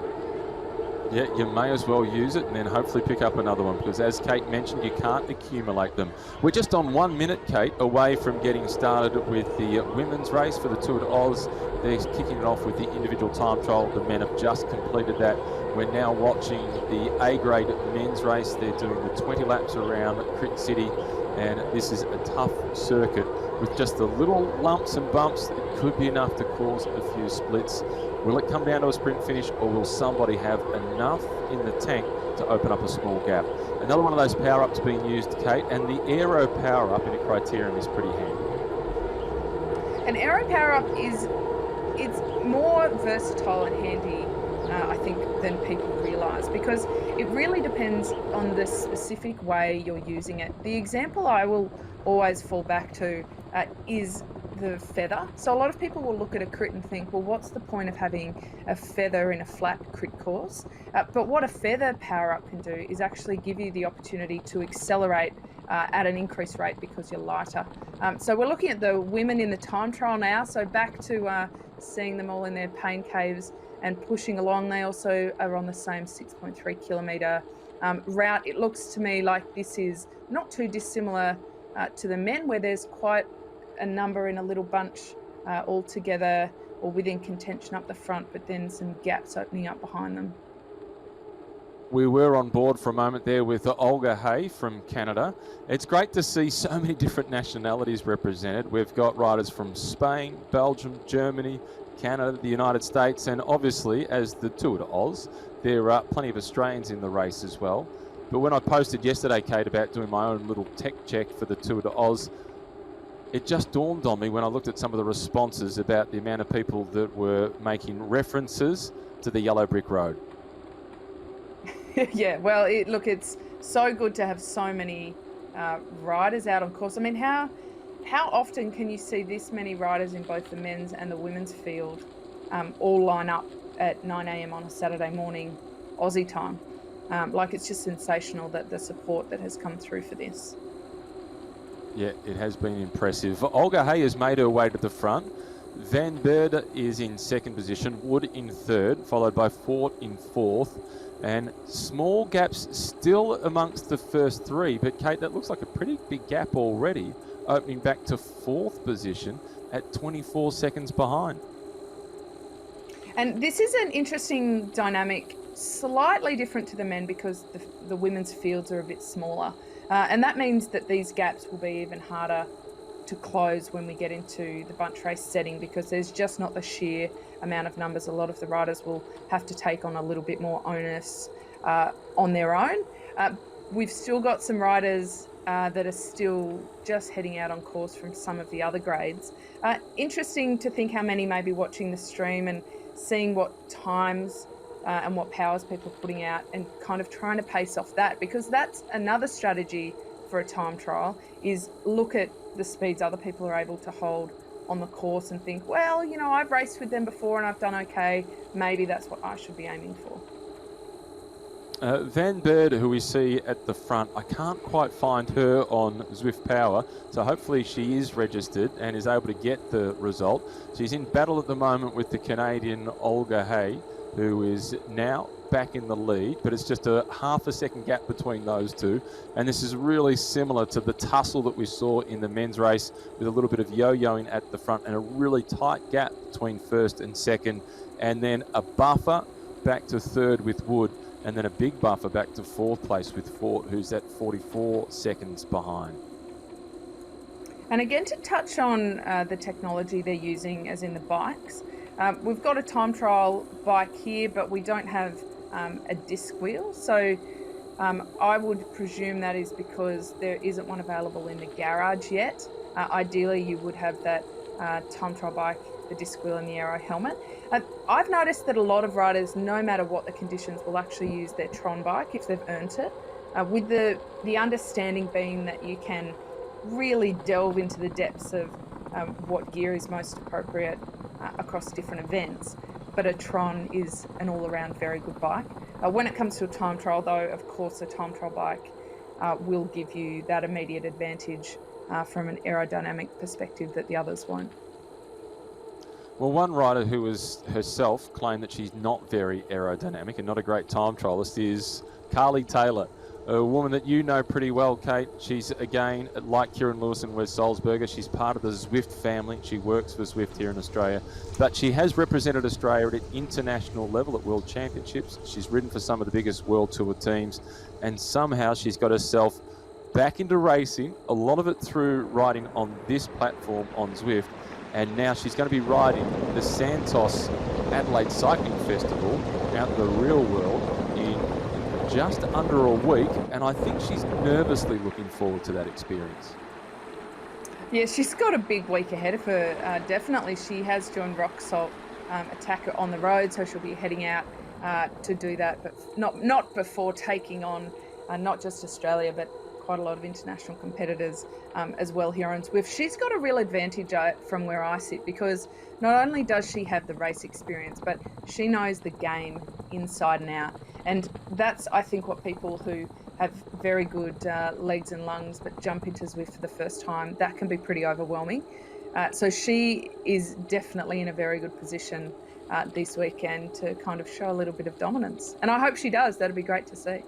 S1: Yeah, you may as well use it and then hopefully pick up another one, because as Kate mentioned, you can't accumulate them. We're just on 1 minute, Kate, away from getting started with the women's race for the Tour de Oz. They're kicking it off with the individual time trial. The men have just completed that. We're now watching the A-grade men's race. They're doing the 20 laps around Crit City, and this is a tough circuit with just the little lumps and bumps. It could be enough to cause a few splits. Will it come down to a sprint finish, or will somebody have enough in the tank to open up a small gap? Another one of those power-ups being used, Kate, and the aero power-up in a Criterium is pretty handy.
S2: An aero power-up it's more versatile and handy, I think, than people realise, because it really depends on the specific way you're using it. The example I will always fall back to is the feather. So a lot of people will look at a crit and think, well, what's the point of having a feather in a flat crit course? But what a feather power-up can do is actually give you the opportunity to accelerate at an increased rate because you're lighter. So we're looking at the women in the time trial now. So back to seeing them all in their pain caves and pushing along. They also are on the same 6.3 kilometre route. It looks to me like this is not too dissimilar to the men, where there's quite a number in a little bunch all together or within contention up the front, but then some gaps opening up behind them.
S1: We were on board for a moment there with Olga Hay from Canada. It's great to see so many different nationalities represented. We've got riders from Spain, Belgium, Germany, Canada, the United States, and obviously, as the Tour de Oz, there are plenty of Australians in the race as well. But when I posted yesterday, Kate, about doing my own little tech check for the Tour de Oz, it just dawned on me when I looked at some of the responses about the amount of people that were making references to the yellow brick road.
S2: Yeah, well, look, it's so good to have so many riders out on course. I mean, how often can you see this many riders in both the men's and the women's field all line up at 9 a.m. on a Saturday morning Aussie time? Like, it's just sensational, that the support that has come through for this.
S1: Yeah, it has been impressive. Olga Hay has made her way to the front. Van Beerde is in second position, Wood in third, followed by Fort in fourth. And small gaps still amongst the first three. But, Kate, that looks like a pretty big gap already, opening back to fourth position at 24 seconds behind.
S2: And this is an interesting dynamic, slightly different to the men, because the women's fields are a bit smaller. And that means that these gaps will be even harder to close when we get into the bunch race setting, because there's just not the sheer amount of numbers. A lot of the riders will have to take on a little bit more onus on their own. We've still got some riders that are still just heading out on course from some of the other grades. Interesting to think how many may be watching the stream and seeing what times and what powers people are putting out, and kind of trying to pace off that, because that's another strategy for a time trial, is look at the speeds other people are able to hold on the course and think, well, you know, I've raced with them before and I've done okay, maybe that's what I should be aiming for.
S1: Van Beerde, who we see at the front, I can't quite find her on Zwift Power, so hopefully she is registered and is able to get the result. She's in battle at the moment with the Canadian Olga Hay, who is now back in the lead, but it's just a half a second gap between those two. And this is really similar to the tussle that we saw in the men's race, with a little bit of yo-yoing at the front and a really tight gap between first and second, and then a buffer back to third with Wood, and then a big buffer back to fourth place with Fort, who's at 44 seconds behind.
S2: And again, to touch on the technology they're using, as in the bikes, we've got a time trial bike here, but we don't have a disc wheel. So I would presume that is because there isn't one available in the garage yet. Ideally, you would have that time trial bike, the disc wheel and the aero helmet. I've noticed that a lot of riders, no matter what the conditions, will actually use their Tron bike if they've earned it, with the understanding being that you can really delve into the depths of what gear is most appropriate across different events. But a Tron is an all-around very good bike. When it comes to a time trial, though, of course, a time trial bike will give you that immediate advantage from an aerodynamic perspective that the others won't.
S1: Well, one rider who has herself claimed that she's not very aerodynamic and not a great time trialist is Carly Taylor, a woman that you know pretty well, Kate. She's, again, like Kieran Lewis and Wes Salzberger, she's part of the Zwift family. She works for Zwift here in Australia, but she has represented Australia at an international level at World Championships. She's ridden for some of the biggest World Tour teams, and somehow she's got herself back into racing, a lot of it through riding on this platform on Zwift. And now she's going to be riding the Santos Adelaide Cycling Festival out in the real world in just under a week. And I think she's nervously looking forward to that experience.
S2: Yeah, she's got a big week ahead of her. Definitely, she has joined Rock Salt Attacker on the road, so she'll be heading out to do that, but not before taking on not just Australia, but quite a lot of international competitors as well here on Zwift. She's got a real advantage from where I sit, because not only does she have the race experience, but she knows the game inside and out. And that's, I think, what people who have very good legs and lungs but jump into Zwift for the first time, that can be pretty overwhelming. So she is definitely in a very good position this weekend to kind of show a little bit of dominance. And I hope she does. That'd be great to see.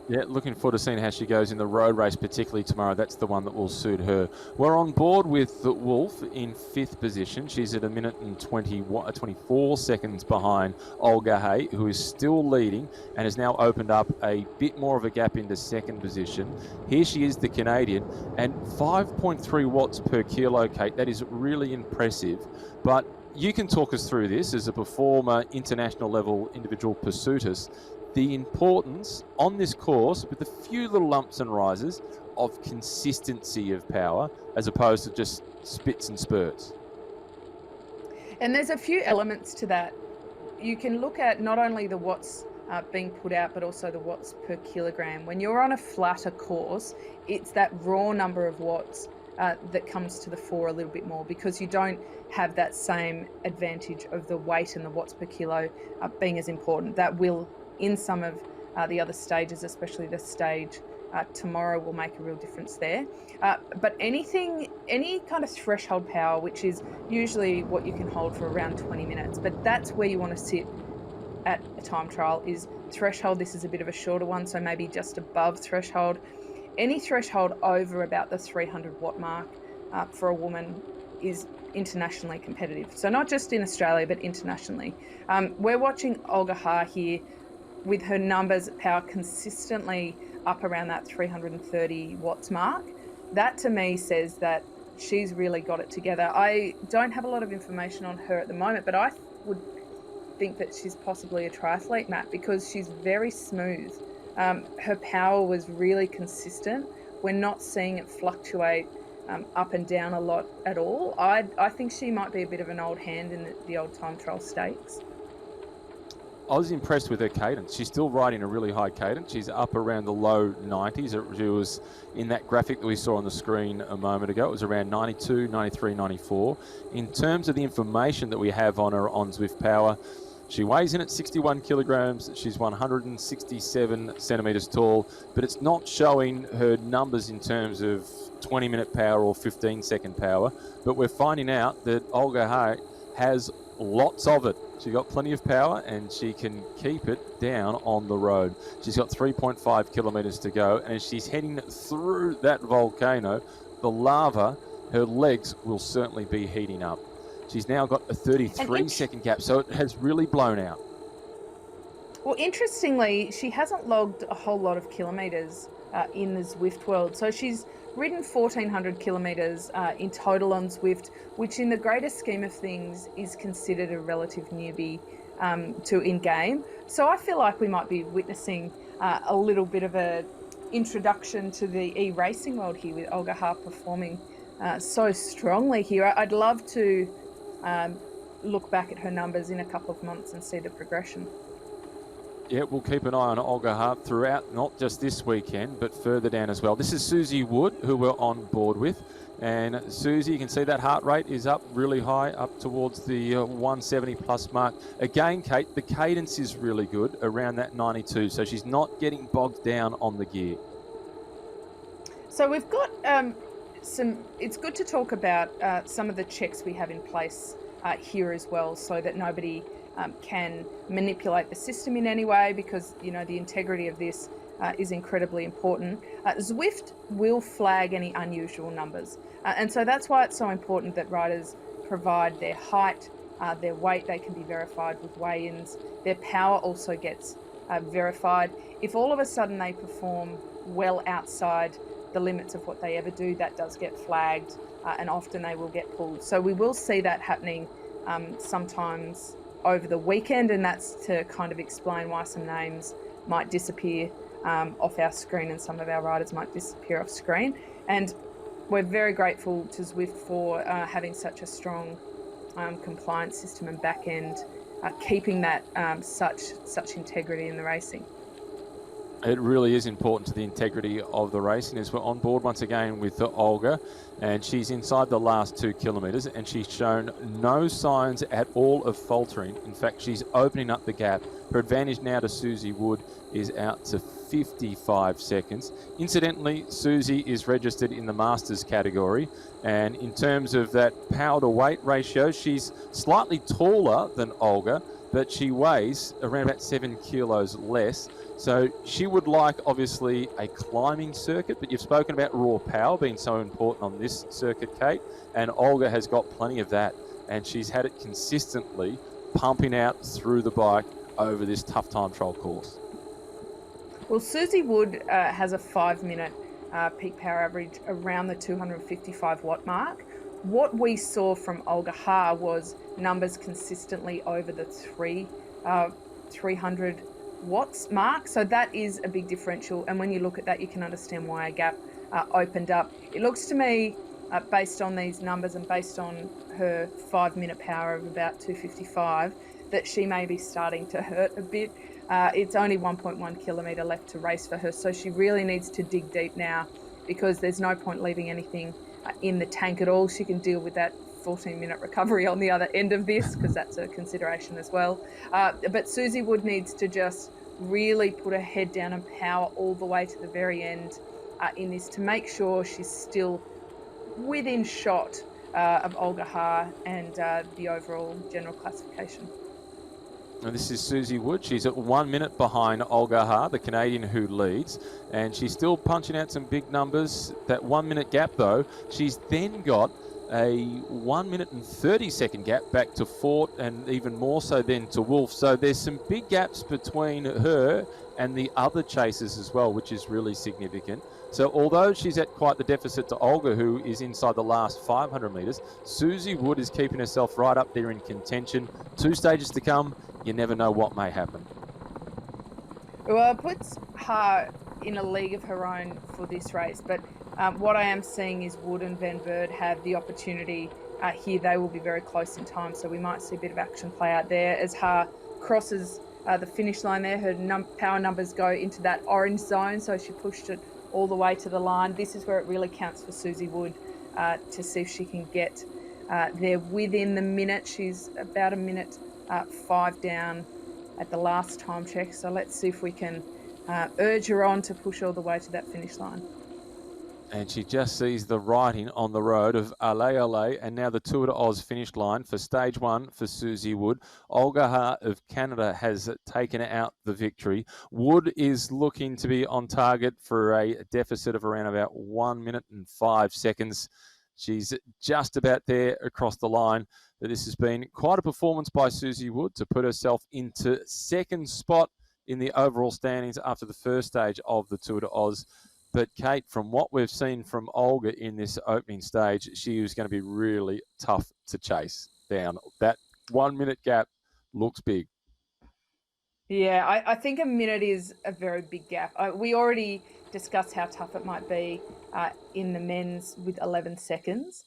S1: Yeah, looking forward to seeing how she goes in the road race, particularly tomorrow. That's the one that will suit her. We're on board with Wolf in 5th position. She's at 1 minute and 24 seconds behind Olga Hay, who is still leading and has now opened up a bit more of a gap into 2nd position. Here she is, the Canadian, and 5.3 watts per kilo, Kate. That is really impressive. But you can talk us through this as a performer, international level individual pursuitist. The importance on this course, with a few little lumps and rises, of consistency of power as opposed to just spits and spurts.
S2: And there's a few elements to that. You can look at not only the watts being put out, but also the watts per kilogram. When you're on a flatter course, it's that raw number of watts that comes to the fore a little bit more, because you don't have that same advantage of the weight and the watts per kilo being as important. That will, in some of the other stages, especially the stage tomorrow, will make a real difference there. But any kind of threshold power, which is usually what you can hold for around 20 minutes, but that's where you want to sit at a time trial, is threshold. This is a bit of a shorter one, so maybe just above threshold. Any threshold over about the 300 watt mark for a woman is internationally competitive. So not just in Australia, but internationally. We're watching Olga Ha here with her numbers power consistently up around that 330 watts mark. That to me says that she's really got it together. I don't have a lot of information on her at the moment, but I would think that she's possibly a triathlete, Matt, because she's very smooth. Her power was really consistent. We're not seeing it fluctuate up and down a lot at all. I think she might be a bit of an old hand in the old time trial stakes.
S1: I was impressed with her cadence. She's still riding a really high cadence. She's up around the low 90s. It was in that graphic that we saw on the screen a moment ago. It was around 92, 93, 94. In terms of the information that we have on her on Zwift Power, she weighs in at 61 kilograms. She's 167 centimeters tall, but it's not showing her numbers in terms of 20-minute power or 15-second power. But we're finding out that Olga Hay has lots of it. She's got plenty of power and she can keep it down on the road. She's got 3.5 kilometers to go, and as she's heading through that volcano, the lava, her legs will certainly be heating up. She's now got a 33-second gap, so it has really blown out.
S2: Well, interestingly, she hasn't logged a whole lot of kilometres in the Zwift world. So she's ridden 1,400 kilometres in total on Zwift, which in the greater scheme of things is considered a relative newbie to in-game. So I feel like we might be witnessing a little bit of a introduction to the e-racing world here, with Olga Ha performing so strongly here. I'd love to look back at her numbers in a couple of months and see the progression.
S1: Yeah, we'll keep an eye on Olga Hart throughout, not just this weekend, but further down as well. This is Susie Wood, who we're on board with. And Susie, you can see that heart rate is up really high, up towards the 170 plus mark. Again, Kate, the cadence is really good, around that 92. So she's not getting bogged down on the gear.
S2: So we've got it's good to talk about some of the checks we have in place here as well, so that nobody can manipulate the system in any way, because the integrity of this is incredibly important. Zwift will flag any unusual numbers, and so that's why it's so important that riders provide their height, their weight. They can be verified with weigh-ins. Their power also gets verified. If all of a sudden they perform well outside the limits of what they ever do, that does get flagged, and often they will get pulled. So we will see that happening sometimes over the weekend, and that's to kind of explain why some names might disappear off our screen and some of our riders might disappear off screen. And we're very grateful to Zwift for having such a strong compliance system and back end, keeping that such integrity in the racing.
S1: It really is important to the integrity of the racing. As we're on board once again with Olga, and she's inside the last 2 kilometres, and she's shown no signs at all of faltering. In fact, she's opening up the gap. Her advantage now to Susie Wood is out to 55 seconds. Incidentally, Susie is registered in the Masters category, and in terms of that power to weight ratio, she's slightly taller than Olga, but she weighs around about 7 kilos less. So she would like, obviously, a climbing circuit, but you've spoken about raw power being so important on this circuit, Kate, and Olga has got plenty of that, and she's had it consistently pumping out through the bike over this tough time trial course.
S2: Well, Susie Wood has a 5-minute peak power average around the 255 watt mark. What we saw from Olga Ha was numbers consistently over the 300 watts mark. So that is a big differential. And when you look at that, you can understand why a gap opened up. It looks to me, based on these numbers and based on her 5-minute power of about 255, that she may be starting to hurt a bit. It's only 1.1 kilometre left to race for her, so she really needs to dig deep now, because there's no point leaving anything in the tank at all. She can deal with that 14-minute recovery on the other end of this, because that's a consideration as well. But Susie Wood needs to just really put her head down and power all the way to the very end in this, to make sure she's still within shot of Olga Ha and the overall general classification.
S1: And this is Susie Wood. She's at 1 minute behind Olga Ha, the Canadian who leads, and she's still punching out some big numbers. That 1 minute gap, though, she's then got a 1 minute and 30-second gap back to Fort, and even more so then to Wolf. So there's some big gaps between her and the other chasers as well, which is really significant. So although she's at quite the deficit to Olga, who is inside the last 500 metres, Susie Wood is keeping herself right up there in contention. 2 stages to come. You never know what may happen.
S2: Well, it puts her in a league of her own for this race, but what I am seeing is Wood and Van Bird have the opportunity here. They will be very close in time, so we might see a bit of action play out there as Ha crosses the finish line there. Her power numbers go into that orange zone, so she pushed it all the way to the line. This is where it really counts for Susie Wood to see if she can get there within the minute. She's about a minute 5 down at the last time check, so let's see if we can urge her on to push all the way to that finish line.
S1: And she just sees the writing on the road of Allez, Allez, and now the Tour de Oz finish line for stage 1 for Susie Wood. Olga Ha of Canada has taken out the victory. Wood is looking to be on target for a deficit of around about 1 minute and 5 seconds. She's just about there across the line. But this has been quite a performance by Susie Wood to put herself into second spot in the overall standings after the first stage of the Tour de Oz. But Kate, from what we've seen from Olga in this opening stage, she is going to be really tough to chase down. That 1 minute gap looks big.
S2: Yeah, I think a minute is a very big gap. We already discussed how tough it might be in the men's with 11 seconds.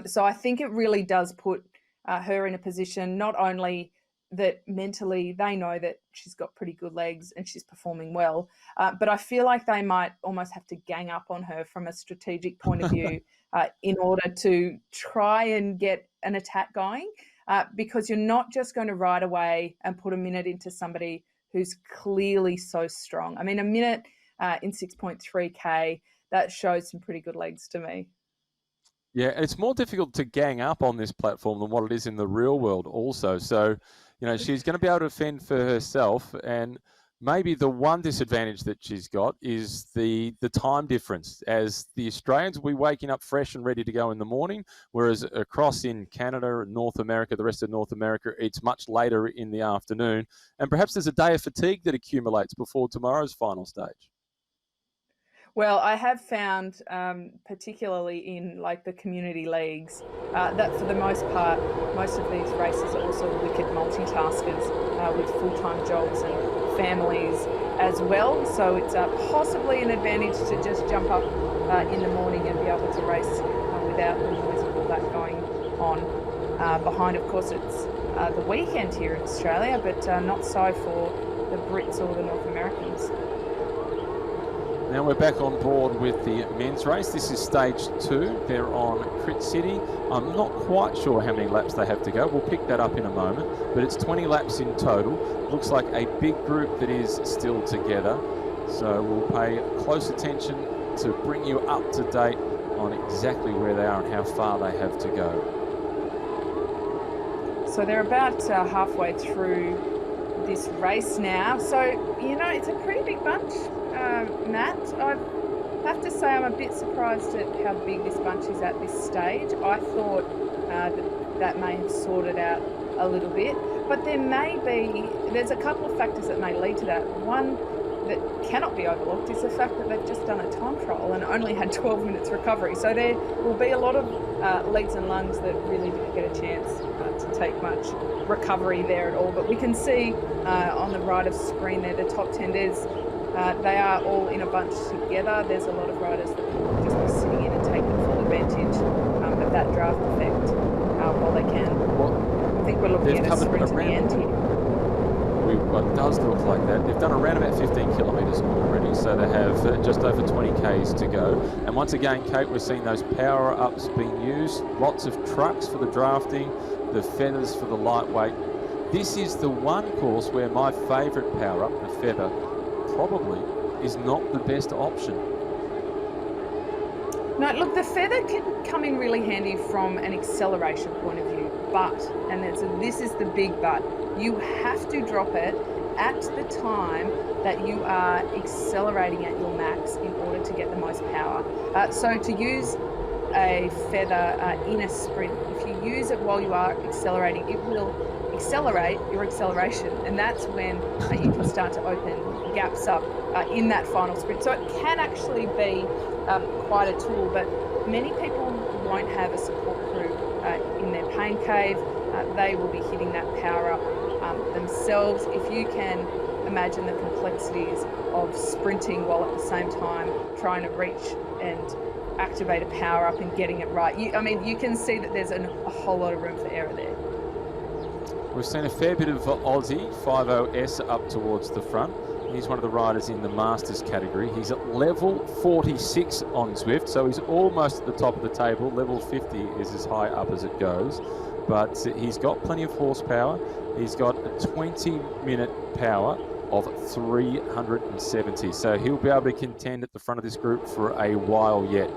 S2: So I think it really does put her in a position, not only that mentally they know that she's got pretty good legs and she's performing well, but I feel like they might almost have to gang up on her from a strategic point of view in order to try and get an attack going, because you're not just going to ride away and put a minute into somebody who's clearly so strong. I mean, a minute in 6.3K, that shows some pretty good legs to me.
S1: Yeah, it's more difficult to gang up on this platform than what it is in the real world also. So, you know, she's going to be able to fend for herself, and maybe the one disadvantage that she's got is the time difference, as the Australians will be waking up fresh and ready to go in the morning, whereas across in Canada, North America, the rest of North America, it's much later in the afternoon, and perhaps there's a day of fatigue that accumulates before tomorrow's final stage.
S2: Well, I have found, particularly in like the community leagues, that for the most part, most of these races are also wicked multitaskers with full-time jobs and families as well. So it's possibly an advantage to just jump up in the morning and be able to race without the noise of all that going on behind. Of course, it's the weekend here in Australia, but not so for the Brits or the North Americans.
S1: Now we're back on board with the men's race. This is stage 2. They're on Crit City. I'm not quite sure how many laps they have to go. We'll pick that up in a moment, but it's 20 laps in total. Looks like a big group that is still together. So we'll pay close attention to bring you up to date on exactly where they are and how far they have to go.
S2: So they're about halfway through this race now. So, you know, it's a pretty big bunch, Matt. I have to say I'm a bit surprised at how big this bunch is at this stage. I thought that may have sorted out a little bit, but there's a couple of factors that may lead to that. One that cannot be overlooked is the fact that they've just done a time trial and only had 12 minutes recovery. So there will be a lot of legs and lungs that really didn't get a chance to take much recovery there at all. But we can see on the riders' screen there, the top 10, they are all in a bunch together. There's a lot of riders that will just be sitting in and taking full advantage of that draft effect while they can. I think we're looking at a sprint to the end here.
S1: It does look like that. They've done around about 15 kilometres already, so they have just over 20 Ks to go. And once again, Kate, we're seeing those power-ups being used. Lots of trucks for the drafting, the feathers for the lightweight. This is the one course where my favourite power-up, the feather, probably is not the best option.
S2: No, look, the feather can come in really handy from an acceleration point of view, but, and this is the big but, you have to drop it at the time that you are accelerating at your max in order to get the most power. So to use a feather in a sprint, if you use it while you are accelerating, it will accelerate your acceleration, and that's when you can start to open gaps up in that final sprint. So it can actually be quite a tool, but many people won't have a support crew in their pain cave. They will be hitting that power up themselves. If you can imagine the complexities of sprinting while at the same time trying to reach and activate a power up and getting it right, you can see that there's a whole lot of room for error there.
S1: We've seen a fair bit of Aussie 50S up towards the front. He's one of the riders in the Masters category. He's at level 46 on Zwift, so he's almost at the top of the table. Level 50 is as high up as it goes, but he's got plenty of horsepower. He's got a 20-minute power of 370, so he'll be able to contend at the front of this group for a while yet.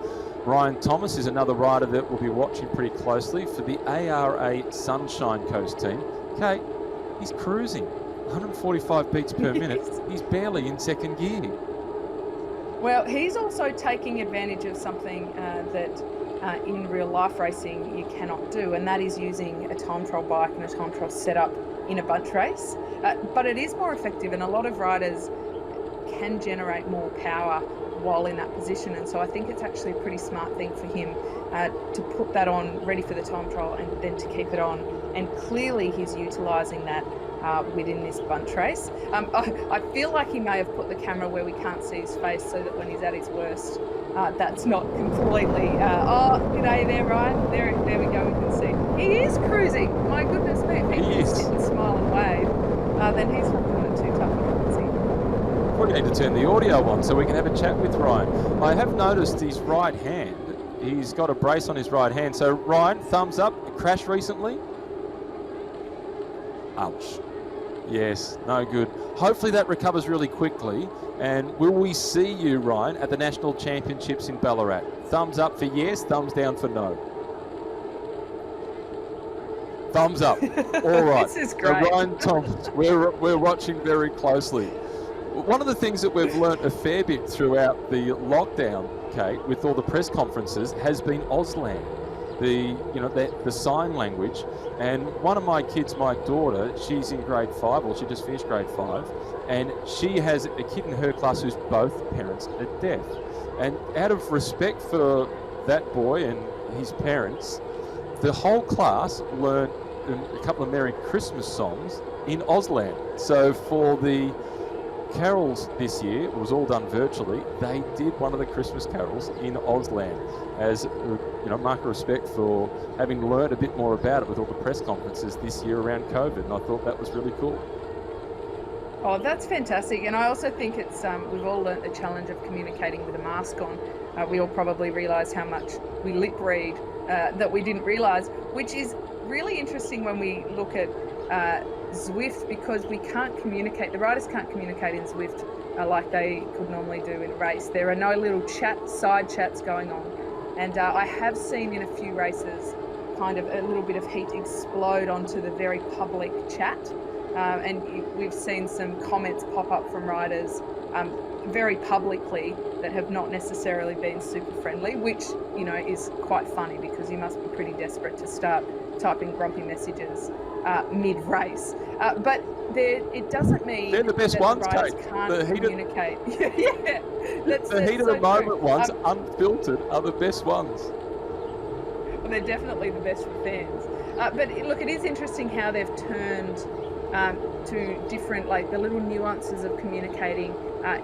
S1: Ryan Thomas is another rider that we'll be watching pretty closely for the ARA Sunshine Coast team. Kate, he's cruising. 145 beats per minute. He's barely in second gear.
S2: Well, he's also taking advantage of something that in real life racing you cannot do, and that is using a time trial bike and a time trial setup in a bunch race. But it is more effective, and a lot of riders can generate more power while in that position, and so I think it's actually a pretty smart thing for him to put that on ready for the time trial and then to keep it on, and clearly he's utilising that within this bunch race. I feel like he may have put the camera where we can't see his face so that when he's at his worst, that's not completely, g'day there, Ryan. There we go, we can see. He is cruising. My goodness me, if he can sit and smile and wave, then he's not doing it too tough, is he?
S1: We need to turn the audio on so we can have a chat with Ryan. I have noticed his right hand. He's got a brace on his right hand. So, Ryan, thumbs up. Crash recently? Ouch. Yes, no good. Hopefully that recovers really quickly. And will we see you, Ryan, at the National Championships in Ballarat? Thumbs up for yes, thumbs down for no. Thumbs up. All right.
S2: This is great.
S1: So Ryan Thomas, we're watching very closely. One of the things that we've learnt a fair bit throughout the lockdown, Kate, with all the press conferences, has been Auslan, the sign language. And one of my kids, my daughter, she's in grade 5, or she just finished grade 5, and she has a kid in her class whose both parents are deaf. And out of respect for that boy and his parents, the whole class learned a couple of Merry Christmas songs in Auslan. So for the carols this year, it was all done virtually. They did one of the Christmas carols in Auslan as mark of respect for having learned a bit more about it with all the press conferences this year around COVID, and I thought that was really cool.
S2: Oh, that's fantastic. And I also think it's we've all learnt the challenge of communicating with a mask on. We all probably realise how much we lip read that we didn't realise, which is really interesting when we look at Zwift, because we can't communicate, the riders can't communicate in Zwift like they could normally do in a race. There are no little side chats going on. And I have seen in a few races kind of a little bit of heat explode onto the very public chat We've seen some comments pop up from riders very publicly that have not necessarily been super friendly, which, you know, is quite funny because you must be pretty desperate to start typing grumpy messages mid-race. But it doesn't mean
S1: they're the best
S2: that
S1: ones,
S2: the riders
S1: Kate.
S2: can't communicate. Yeah,
S1: The heat of the moment ones, unfiltered, are the best ones.
S2: Well, they're definitely the best for fans. But look, it is interesting how they've turned to different, like the little nuances of communicating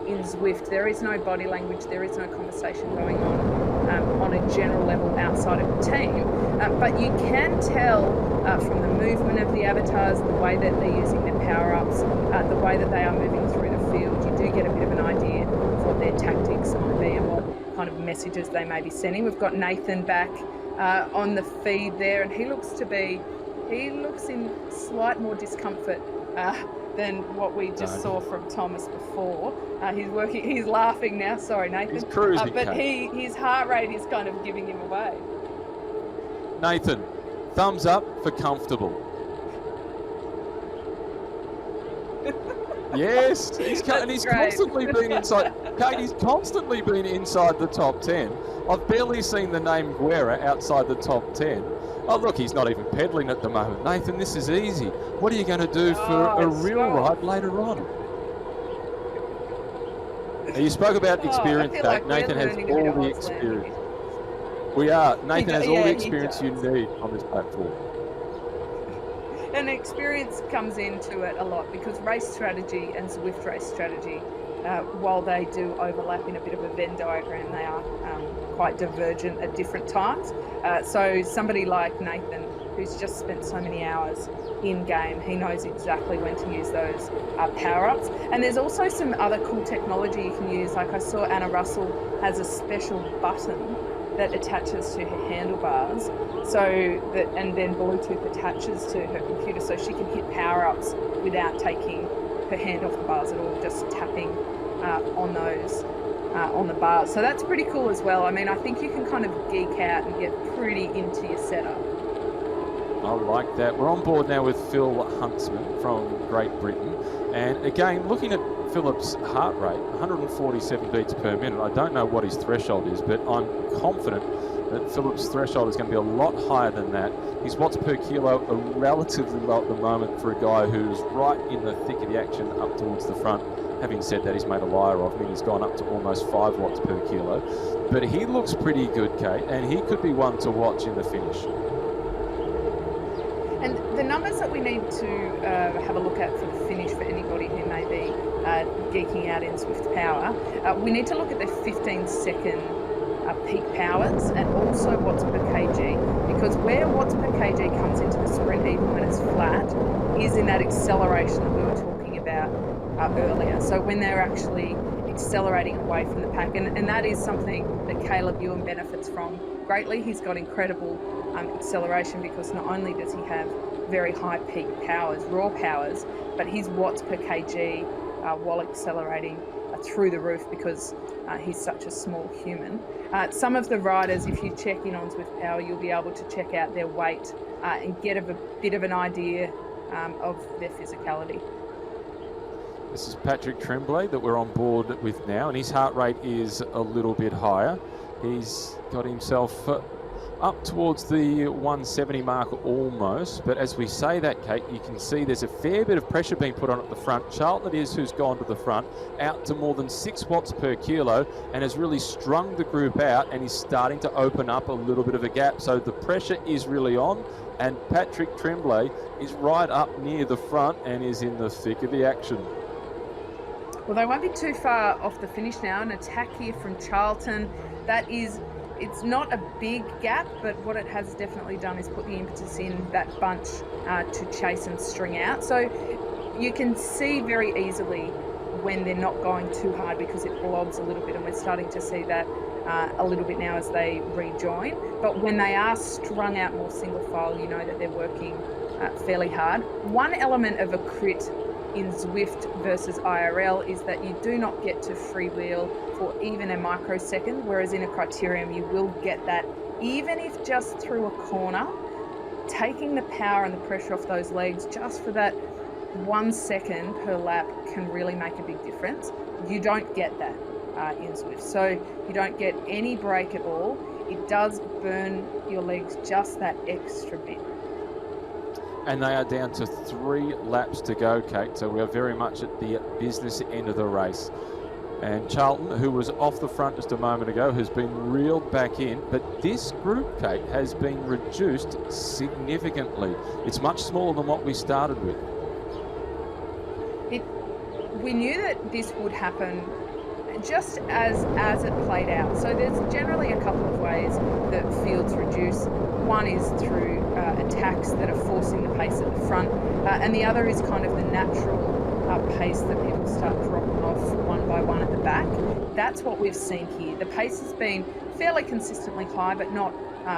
S2: in Zwift. There is no body language, there is no conversation going on a general level outside of the team. But you can tell from the movement of the avatars, the way that they're using their power-ups, the way that they are moving through the field, you do get a bit of an idea of what their tactics might be and what kind of messages they may be sending. We've got Nathan back on the feed there, and he looks in slight more discomfort than what we just saw from Thomas before. He's laughing now. Sorry, Nathan.
S1: He's cruising,
S2: but his heart rate is kind of giving him away.
S1: Nathan, thumbs up for comfortable. Yes, he's constantly been inside. Kate, he's constantly been inside the top 10. I've barely seen the name Guerra outside the top 10. Oh, look, he's not even pedaling at the moment. Nathan, this is easy. What are you going to do for a real ride later on? Now, you spoke about experience, Kate.
S2: Like
S1: Nathan has all the experience. We are. Nathan has all the experience you need on this platform.
S2: And experience comes into it a lot because race strategy and Zwift race strategy, while they do overlap in a bit of a Venn diagram, they are quite divergent at different times. So somebody like Nathan, who's just spent so many hours in game, he knows exactly when to use those power-ups. And there's also some other cool technology you can use. Like I saw Anna Russell has a special button that attaches to her handlebars, and then Bluetooth attaches to her computer, so she can hit power-ups without taking her hand off the bars at all, just tapping on those on the bars. So that's pretty cool as well. I mean, I think you can kind of geek out and get pretty into your setup.
S1: I like that. We're on board now with Phil Huntsman from Great Britain, and again, looking at Philip's heart rate, 147 beats per minute. I don't know what his threshold is, but I'm confident that Philip's threshold is going to be a lot higher than that. His watts per kilo are relatively low at the moment for a guy who's right in the thick of the action up towards the front. Having said that, he's made a liar of me. He's gone up to almost 5 watts per kilo. But he looks pretty good, Kate, and he could be one to watch in the finish.
S2: And the numbers that we need to have a look at for the finish for anybody who may be geeking out in Zwift Power, we need to look at the 15-second peak powers and also watts per kg, because where watts per kg comes into the sprint, even when it's flat, is in that acceleration that we were talking about earlier. So when they're actually accelerating away from the pack, and that is something that Caleb Ewan benefits from greatly. He's got incredible acceleration because not only does he have very high peak powers, raw powers, but his watts per kg while accelerating through the roof because he's such a small human. Some of the riders, if you check in on Zwift Power, you'll be able to check out their weight and get a bit of an idea of their physicality.
S1: This is Patrick Tremblay that we're on board with now, and his heart rate is a little bit higher. He's got himself up towards the 170 mark almost, but as we say that, Kate, you can see there's a fair bit of pressure being put on at the front. Charlton it is who's gone to the front, out to more than 6 watts per kilo, and has really strung the group out and is starting to open up a little bit of a gap. So the pressure is really on, and Patrick Tremblay is right up near the front and is in the thick of the action.
S2: Well, they won't be too far off the finish now. An attack here from Charlton. It's not a big gap, but what it has definitely done is put the impetus in that bunch to chase and string out. So you can see very easily when they're not going too hard because it blobs a little bit, and we're starting to see that a little bit now as they rejoin. But when they are strung out more single file, you know that they're working fairly hard. One element of a crit in Zwift versus IRL is that you do not get to freewheel for even a microsecond, whereas in a Criterium you will get that, even if just through a corner, taking the power and the pressure off those legs just for that 1 second per lap can really make a big difference. You don't get that in Zwift. So you don't get any break at all. It does burn your legs just that extra bit.
S1: And they are down to 3 laps to go, Kate. So we are very much at the business end of the race. And Charlton, who was off the front just a moment ago, has been reeled back in. But this group, Kate, has been reduced significantly. It's much smaller than what we started with.
S2: We knew that this would happen just as it played out. So there's generally a couple of ways that fields reduce. One is through attacks that are forcing the pace at the front, and the other is kind of the natural pace that people start dropping off one by one at the back. That's what we've seen here. The pace has been fairly consistently high, but not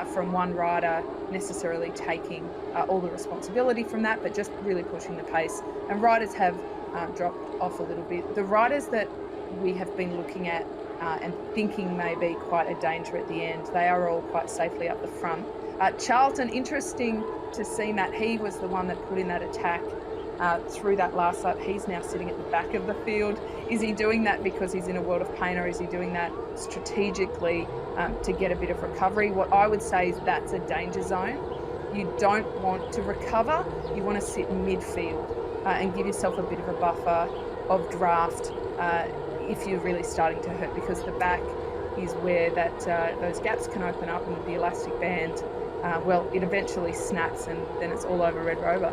S2: from one rider necessarily taking all the responsibility from that, but just really pushing the pace. And riders have dropped off a little bit. The riders that we have been looking at and thinking may be quite a danger at the end, they are all quite safely up the front. Charlton, interesting to see that he was the one that put in that attack through that last lap. He's now sitting at the back of the field. Is he doing that because he's in a world of pain, or is he doing that strategically to get a bit of recovery? What I would say is that's a danger zone. You don't want to recover, you want to sit midfield and give yourself a bit of a buffer of draft if you're really starting to hurt, because the back is where that those gaps can open up, and the elastic band, well, it eventually snaps, and then it's all over Red Rover.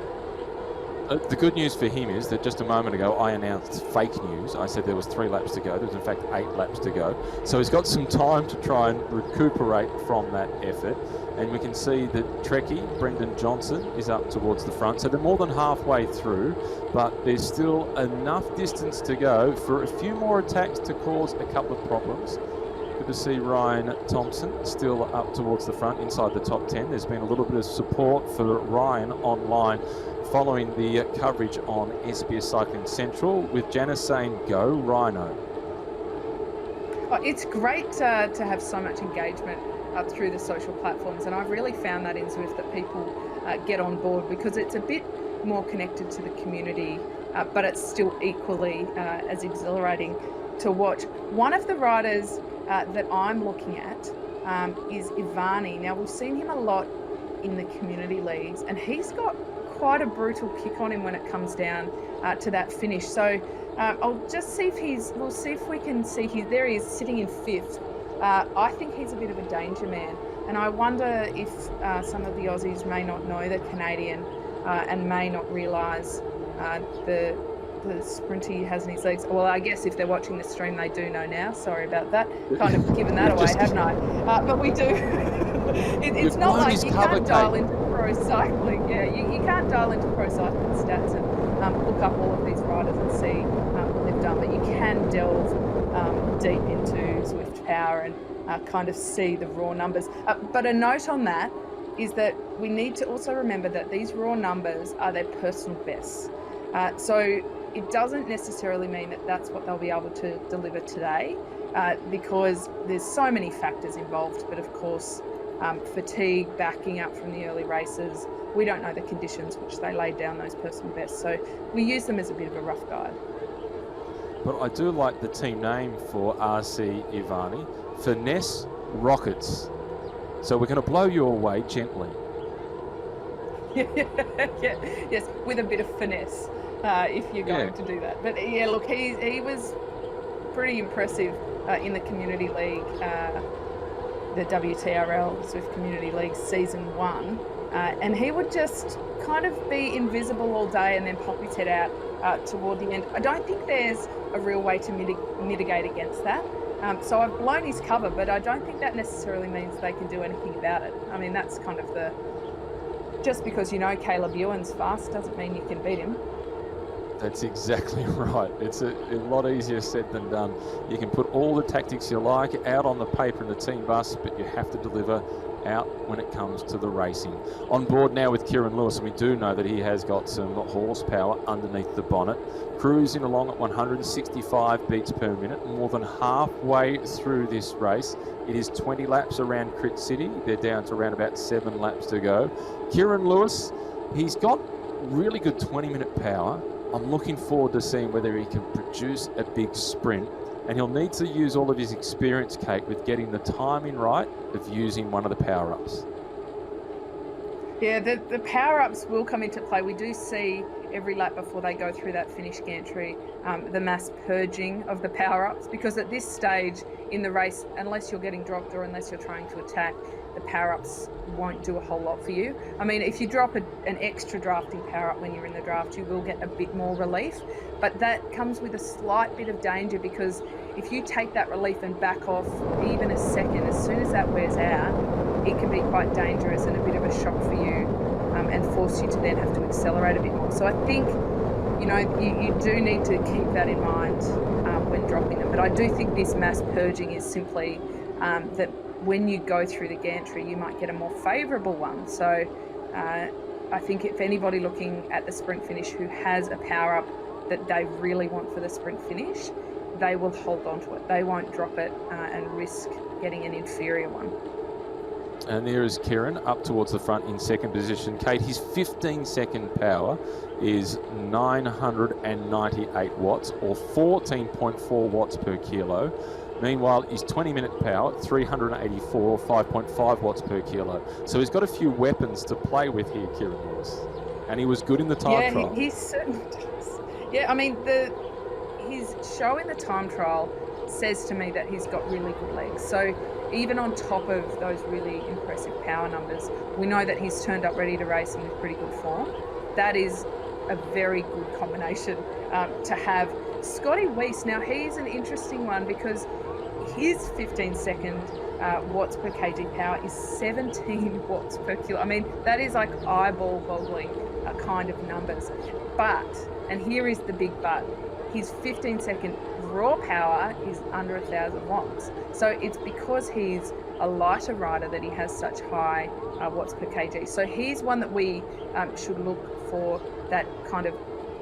S1: The good news for him is that just a moment ago I announced fake news. I said there was 3 laps to go. There's in fact 8 laps to go. So he's got some time to try and recuperate from that effort. And we can see that Trekkie, Brendan Johnson, is up towards the front. So they're more than halfway through, but there's still enough distance to go for a few more attacks to cause a couple of problems. Good to see Ryan Thompson still up towards the front inside the top 10. There's been a little bit of support for Ryan online following the coverage on SBS Cycling Central, with Janice saying, "Go Rhino."
S2: Oh, it's great to have so much engagement through the social platforms, and I've really found that in Zwift that people get on board, because it's a bit more connected to the community, but it's still equally as exhilarating to watch. One of the riders that I'm looking at is Ivani. Now, we've seen him a lot in the community leagues, and he's got quite a brutal kick on him when it comes down to that finish. So I'll just see if we'll see if we can see there he is sitting in 5th. I think he's a bit of a danger man, and I wonder if some of the Aussies may not know the Canadian and may not realise the sprint he has in his legs. Well, I guess if they're watching the stream, they do know now. Sorry about that. Kind of given that away, haven't I? But we do. It's not like you can't dial into pro cycling. Yeah, you can't dial into pro cycling stats and look up all of these riders and see what they've done. But you can delve deep into Zwift Power and kind of see the raw numbers. But a note on that is that we need to also remember that these raw numbers are their personal bests. So it doesn't necessarily mean that that's what they'll be able to deliver today, because there's so many factors involved. But of course, fatigue, backing up from the early races, we don't know the conditions which they laid down those personal bests. So we use them as a bit of a rough guide.
S1: But I do like the team name for RC Ivani, Finesse Rockets. So we're going to blow you away gently.
S2: Yeah, yes, with a bit of finesse, if you're going to do that. But yeah, look, he was pretty impressive in the Community League, the WTRL Zwift Community League Season 1, and he would just kind of be invisible all day and then pop his head out toward the end. I don't think there's a real way to mitigate against that. So I've blown his cover, but I don't think that necessarily means they can do anything about it. I mean, that's kind of just because you know Caleb Ewan's fast doesn't mean you can beat him.
S1: That's exactly right. It's a lot easier said than done. You can put all the tactics you like out on the paper in the team bus, but you have to deliver out when it comes to the racing. On board now with Kieran Lewis, and we do know that he has got some horsepower underneath the bonnet. Cruising along at 165 beats per minute, more than halfway through this race. It is 20 laps around Crit City. They're down to around about 7 laps to go. Kieran Lewis, he's got really good 20-minute power, I'm looking forward to seeing whether he can produce a big sprint, and he'll need to use all of his experience, Kate, with getting the timing right of using one of the power-ups.
S2: Yeah, the power-ups will come into play. We do see every lap before they go through that finish gantry, the mass purging of the power-ups, because at this stage in the race, unless you're getting dropped or unless you're trying to attack, the power-ups won't do a whole lot for you. I mean, if you drop an extra drafting power-up when you're in the draft, you will get a bit more relief, but that comes with a slight bit of danger, because if you take that relief and back off even a second, as soon as that wears out, it can be quite dangerous and a bit of a shock for you, and force you to then have to accelerate a bit more. So I think, you know, you do need to keep that in mind when dropping them. But I do think this mass purging is simply that when you go through the gantry, you might get a more favourable one. So I think if anybody looking at the sprint finish who has a power-up that they really want for the sprint finish, they will hold on to it. They won't drop it and risk getting an inferior one.
S1: And there is Kieran up towards the front in second position. Kate, his 15-second power is 998 watts, or 14.4 watts per kilo. Meanwhile, his 20-minute power, 384, or 5.5 watts per kilo. So he's got a few weapons to play with here, Kieran Lewis. And he was good in the time trial.
S2: Yeah, he certainly does. Yeah, I mean, his show in the time trial says to me that he's got really good legs. So even on top of those really impressive power numbers, we know that he's turned up ready to race and with pretty good form. That is a very good combination to have. Scotty Weiss, now he's an interesting one because his 15-second watts per kg power is 17 watts per kilo. I mean, that is like eyeball-boggling kind of numbers. But, and here is the big but, his 15-second raw power is under 1,000 watts. So it's because he's a lighter rider that he has such high watts per kg. So he's one that we should look for that kind of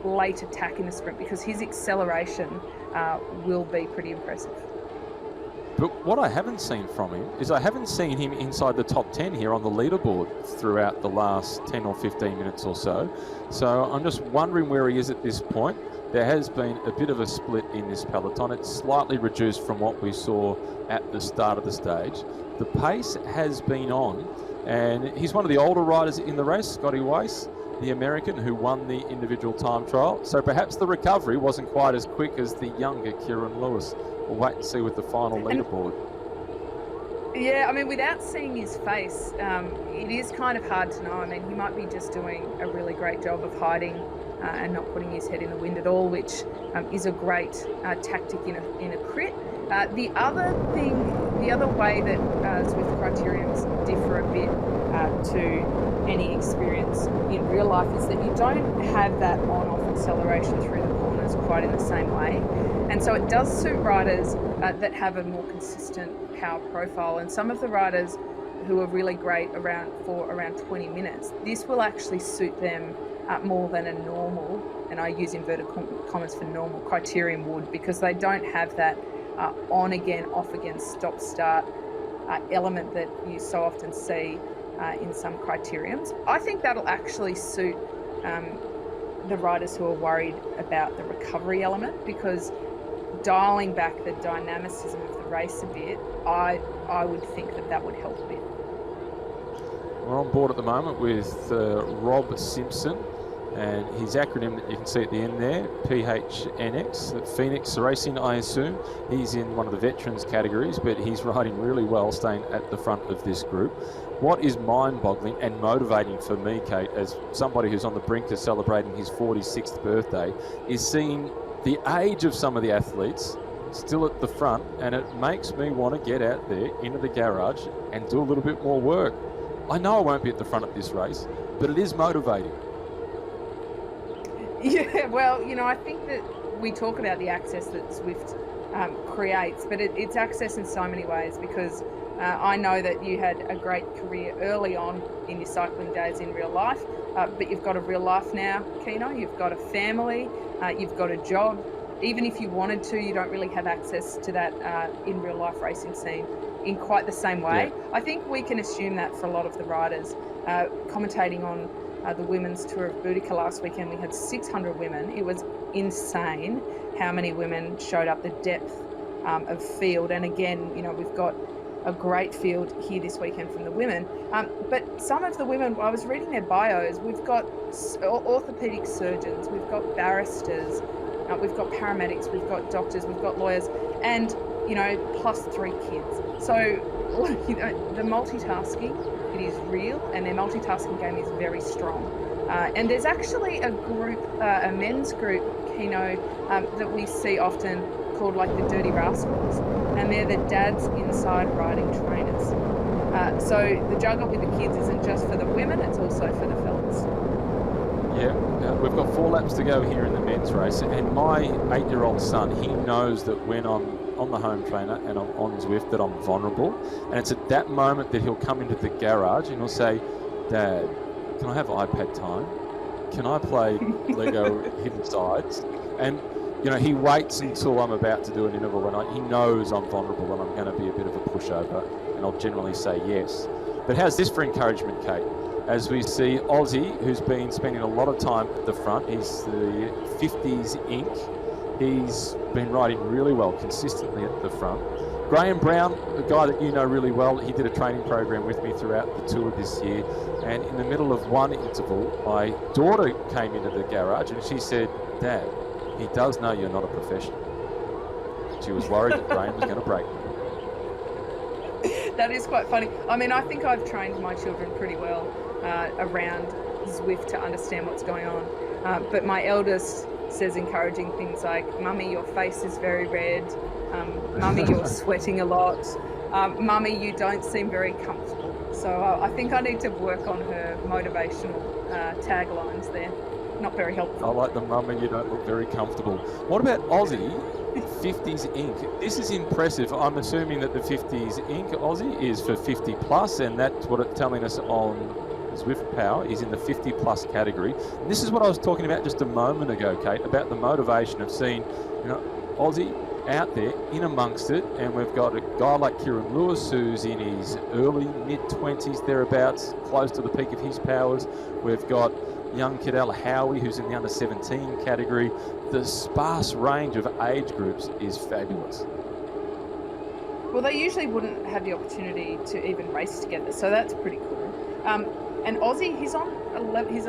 S2: late attack in the sprint, because his acceleration will be pretty impressive.
S1: But what I haven't seen from him is I haven't seen him inside the top 10 here on the leaderboard throughout the last 10 or 15 minutes or so. So I'm just wondering where he is at this point. There has been a bit of a split in this peloton. It's slightly reduced from what we saw at the start of the stage. The pace has been on, and he's one of the older riders in the race, Scotty Weiss, the American who won the individual time trial. So perhaps the recovery wasn't quite as quick as the younger Kieran Lewis. We'll wait and see with the final leaderboard.
S2: Yeah, I mean, without seeing his face, it is kind of hard to know. I mean, he might be just doing a really great job of hiding and not putting his head in the wind at all, which is a great tactic in a crit. The other way that Zwift Criteriums differ a bit to any experience in real life is that you don't have that on-off acceleration through the corners quite in the same way. And so it does suit riders that have a more consistent power profile. And some of the riders who are really great around 20 minutes, this will actually suit them more than a normal, and I use inverted commas for normal, Criterium would, because they don't have that on again, off again, stop start element that you so often see in some Criteriums. I think that'll actually suit the riders who are worried about the recovery element, because dialing back the dynamicism of the race a bit, I would think that would help a bit.
S1: We're on board at the moment with Rob Simpson, and his acronym that you can see at the end there, PHNX, Phoenix Racing, I assume. He's in one of the veterans categories, but he's riding really well, staying at the front of this group. What is mind-boggling and motivating for me, Kate, as somebody who's on the brink of celebrating his 46th birthday, is seeing the age of some of the athletes still at the front, and it makes me want to get out there into the garage and do a little bit more work. I know I won't be at the front of this race, but it is motivating.
S2: Yeah, well, you know, I think that we talk about the access that Zwift creates, but it's access in so many ways, because I know that you had a great career early on in your cycling days in real life, but you've got a real life now, Kino. You've got a family, you've got a job. Even if you wanted to, you don't really have access to that in real life racing scene in quite the same way. Yeah. I think we can assume that for a lot of the riders commentating on the women's tour of Boudica last weekend. We had 600 women. It was insane how many women showed up, the depth of field. And again, we've got a great field here this weekend from the women. But some of the women, I was reading their bios, we've got orthopedic surgeons, we've got barristers, we've got paramedics, we've got doctors, we've got lawyers, and, plus 3 kids. So, the multitasking, it is real, and their multitasking game is very strong. And there's actually a group, a men's group, Kino, that we see often called like the Dirty Rascals, and they're the dads inside riding trainers. So the juggle with the kids isn't just for the women, it's also for the fellas.
S1: Yeah, we've got 4 laps to go here in the men's race, and my 8-year-old son, he knows that when I'm on the home trainer and I'm on Zwift that I'm vulnerable, and it's at that moment that he'll come into the garage and he'll say, "Dad, can I have iPad time? Can I play Lego Hidden Sides?" And he waits until I'm about to do an interval, and he knows I'm vulnerable and I'm going to be a bit of a pushover, and I'll generally say yes. But how's this for encouragement, Kate? As we see Aussie, who's been spending a lot of time at the front, he's the 50s ink. He's been riding really well, consistently at the front. Graham Brown, the guy that you know really well, he did a training program with me throughout the tour this year, and in the middle of one interval, my daughter came into the garage and she said, "Dad, he does know you're not a professional." She was worried that Graham was going to break.
S2: That is quite funny. I mean, I think I've trained my children pretty well around Zwift to understand what's going on. But my eldest says encouraging things like, "Mummy, your face is very red. Mummy, you're sweating a lot. Mummy, you don't seem very comfortable." So I think I need to work on her motivational taglines there. Not very helpful.
S1: I like the "Mummy, you don't look very comfortable." What about Aussie 50s ink? This is impressive. I'm assuming that the 50s ink Aussie is for 50 plus, and that's what it's telling us on Zwift Power is in the 50 plus category. And this is what I was talking about just a moment ago, Kate, about the motivation of seeing, Aussie out there in amongst it, and we've got a guy like Kieran Lewis who's in his early mid-20s thereabouts, close to the peak of his powers. We've got young Cadell Howie who's in the under 17 category. The sparse range of age groups is fabulous.
S2: Well, they usually wouldn't have the opportunity to even race together, so that's pretty cool. And Aussie, he's a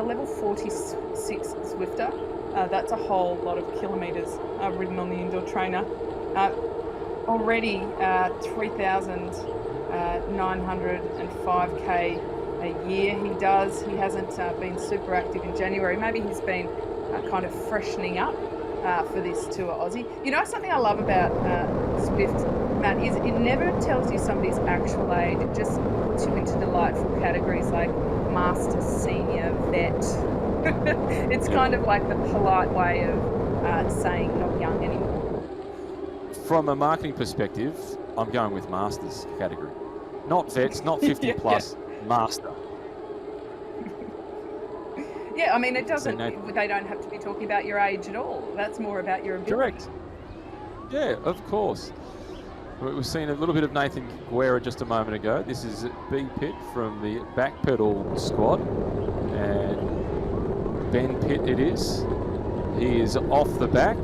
S2: level 46 Zwifter. That's a whole lot of kilometres ridden on the indoor trainer. Already 3,905k a year he does. He hasn't been super active in January. Maybe he's been kind of freshening up for this tour, Aussie. Something I love about Zwift, Matt, is it never tells you somebody's actual age. It just puts you into delightful categories like master, senior, vet. It's kind of like the polite way of saying not young anymore.
S1: From a marketing perspective, I'm going with masters category. Not vets, not 50 plus, master.
S2: Yeah, I mean, it doesn't, they don't have to be talking about your age at all. That's more about your ability.
S1: Correct. Yeah, of course. We've seen a little bit of Nathan Guerra just a moment ago. This is B Pitt from the back pedal squad, and Ben Pitt it is. He is off the back,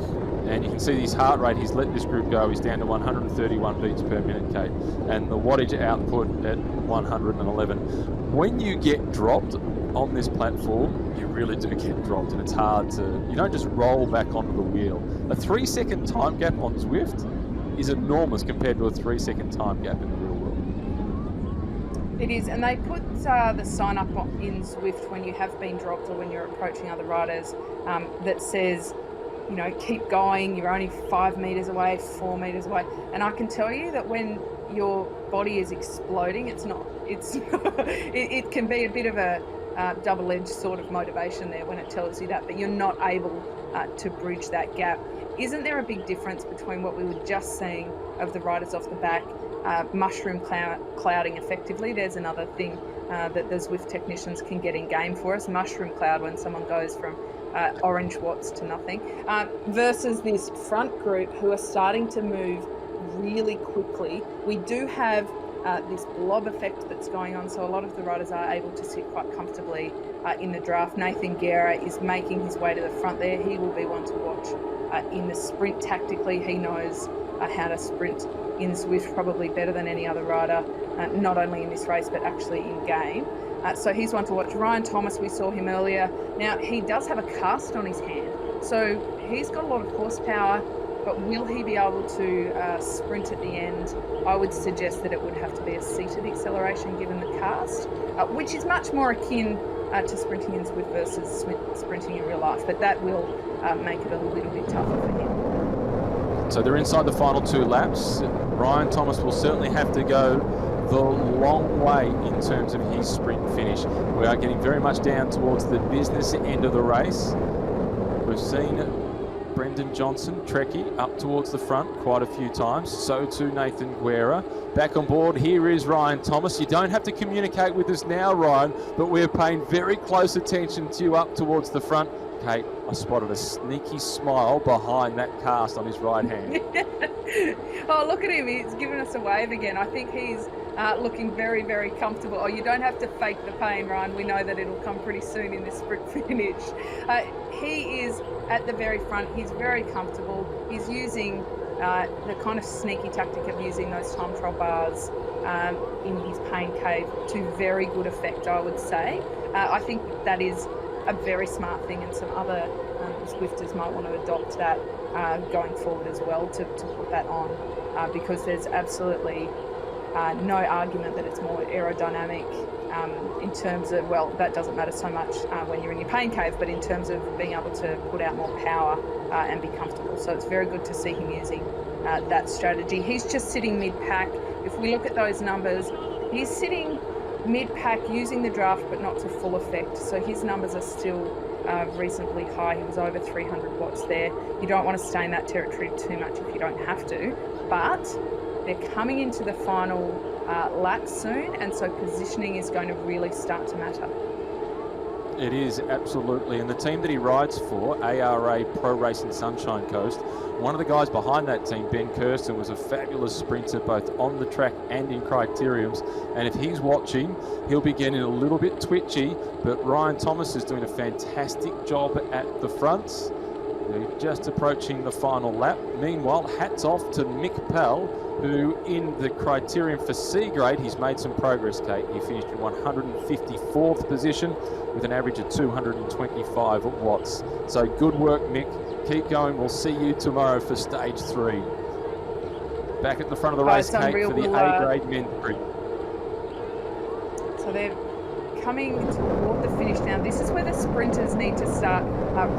S1: and you can see his heart rate. He's let this group go. He's down to 131 beats per minute, Kate, and the wattage output at 111. When you get dropped on this platform, you really do get dropped, and it's hard to, you don't just roll back onto the wheel. A 3-second time gap on Zwift is enormous compared to a 3-second time gap in the real world.
S2: It is, and they put the sign up in Zwift when you have been dropped or when you're approaching other riders that says, keep going, you're only 5 meters away, 4 meters away. And I can tell you that when your body is exploding, it can be a bit of a double-edged sort of motivation there when it tells you that, but you're not able to bridge that gap. Isn't there a big difference between what we were just seeing of the riders off the back, mushroom clouding effectively? There's another thing that the Zwift technicians can get in game for us, mushroom cloud, when someone goes from orange watts to nothing, versus this front group who are starting to move really quickly. We do have this blob effect that's going on. So a lot of the riders are able to sit quite comfortably in the draft. Nathan Guerra is making his way to the front there. He will be one to watch in the sprint tactically. He knows how to sprint in Zwift probably better than any other rider, not only in this race, but actually in game. So he's one to watch. Ryan Thomas, we saw him earlier. Now, he does have a cast on his hand, so he's got a lot of horsepower, but will he be able to sprint at the end? I would suggest that it would have to be a seated acceleration given the cast, which is much more akin to sprinting in Zwift versus sprinting in real life, but that will make it a little bit tougher for him.
S1: So they're inside the final 2 laps. Ryan Thomas will certainly have to go the long way in terms of his sprint finish. We are getting very much down towards the business end of the race. We've seen Brendan Johnson, Trekkie, up towards the front quite a few times. So too Nathan Guerra. Back on board, here is Ryan Thomas. You don't have to communicate with us now, Ryan, but we're paying very close attention to you up towards the front. Kate, I spotted a sneaky smile behind that cast on his right hand.
S2: Oh, look at him. He's giving us a wave again. I think he's looking very, very comfortable. Oh, you don't have to fake the pain, Ryan. We know that it'll come pretty soon in this sprint finish. He is at the very front. He's very comfortable. He's using the kind of sneaky tactic of using those time trial bars in his pain cave to very good effect, I would say. I think that is a very smart thing, and some other Zwifters might want to adopt that going forward as well, to put that on, because there's absolutely no argument that it's more aerodynamic in terms of, well, that doesn't matter so much when you're in your pain cave, but in terms of being able to put out more power and be comfortable. So it's very good to see him using that strategy. He's just sitting mid-pack. If we look at those numbers, he's sitting mid-pack using the draft, but not to full effect. So his numbers are still reasonably high. He was over 300 watts there. You don't want to stay in that territory too much if you don't have to, but they're coming into the final lap soon, and so positioning is going to really start to matter.
S1: It is, absolutely. And the team that he rides for, ARA Pro Racing Sunshine Coast, one of the guys behind that team, Ben Kirsten, was a fabulous sprinter both on the track and in Criteriums. And if he's watching, he'll be getting a little bit twitchy, but Ryan Thomas is doing a fantastic job at the front. We're just approaching the final lap. Meanwhile, hats off to Mick Pell, who in the Criterium for C grade, he's made some progress, Kate. He finished in 154th position with an average of 225 watts. So good work, Mick. Keep going. We'll see you tomorrow for stage 3. Back at the front of the race, Kate, for the A grade men's group.
S2: So they're coming toward the finish now. This is where the sprinters need to start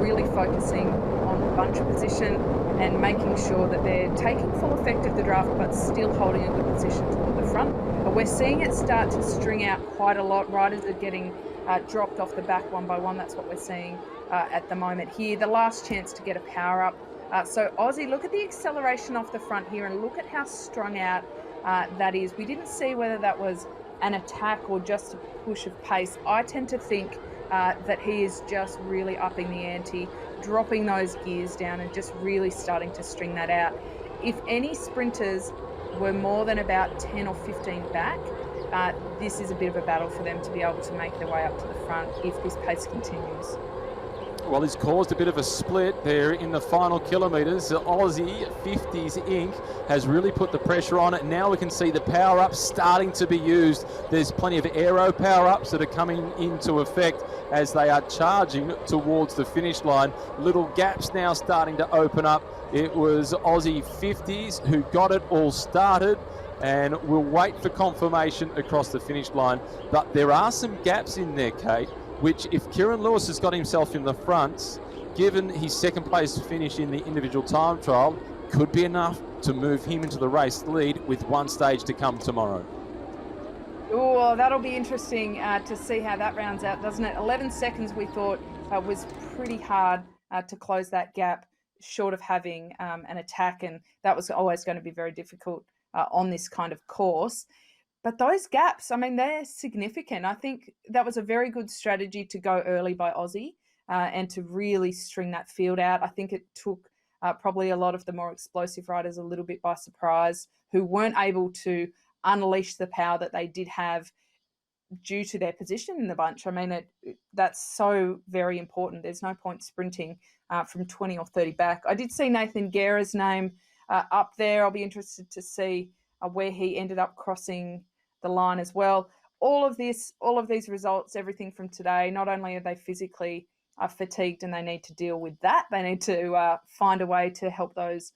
S2: really focusing on bunch position and making sure that they're taking full effect of the draft, but still holding a good position toward the front. We're seeing it start to string out quite a lot. Riders are getting dropped off the back one by one. That's what we're seeing at the moment here. The last chance to get a power up. So Aussie, look at the acceleration off the front here and look at how strung out that is. We didn't see whether that was an attack or just a push of pace. I tend to think that he is just really upping the ante, dropping those gears down and just really starting to string that out. If any sprinters were more than about 10 or 15 back, this is a bit of a battle for them to be able to make their way up to the front if this pace continues.
S1: Well, he's caused a bit of a split there in the final kilometres. The Aussie 50s Inc. has really put the pressure on it. Now we can see the power-ups starting to be used. There's plenty of aero power-ups that are coming into effect as they are charging towards the finish line. Little gaps now starting to open up. It was Aussie 50s who got it all started, and we'll wait for confirmation across the finish line. But there are some gaps in there, Kate, which if Kieran Lewis has got himself in the front, given his second place finish in the individual time trial, could be enough to move him into the race lead with one stage to come tomorrow.
S2: Oh, that'll be interesting to see how that rounds out, doesn't it? 11 seconds we thought was pretty hard to close that gap, short of having an attack, and that was always going to be very difficult on this kind of course. But those gaps, I mean, they're significant. I think that was a very good strategy to go early by Aussie and to really string that field out. I think it took probably a lot of the more explosive riders a little bit by surprise, who weren't able to unleash the power that they did have due to their position in the bunch. I mean, that's so very important. There's no point sprinting from 20 or 30 back. I did see Nathan Guerra's name up there. I'll be interested to see where he ended up crossing the line as well. All of these results, everything from today, not only are they physically fatigued and they need to deal with that, they need to find a way to help those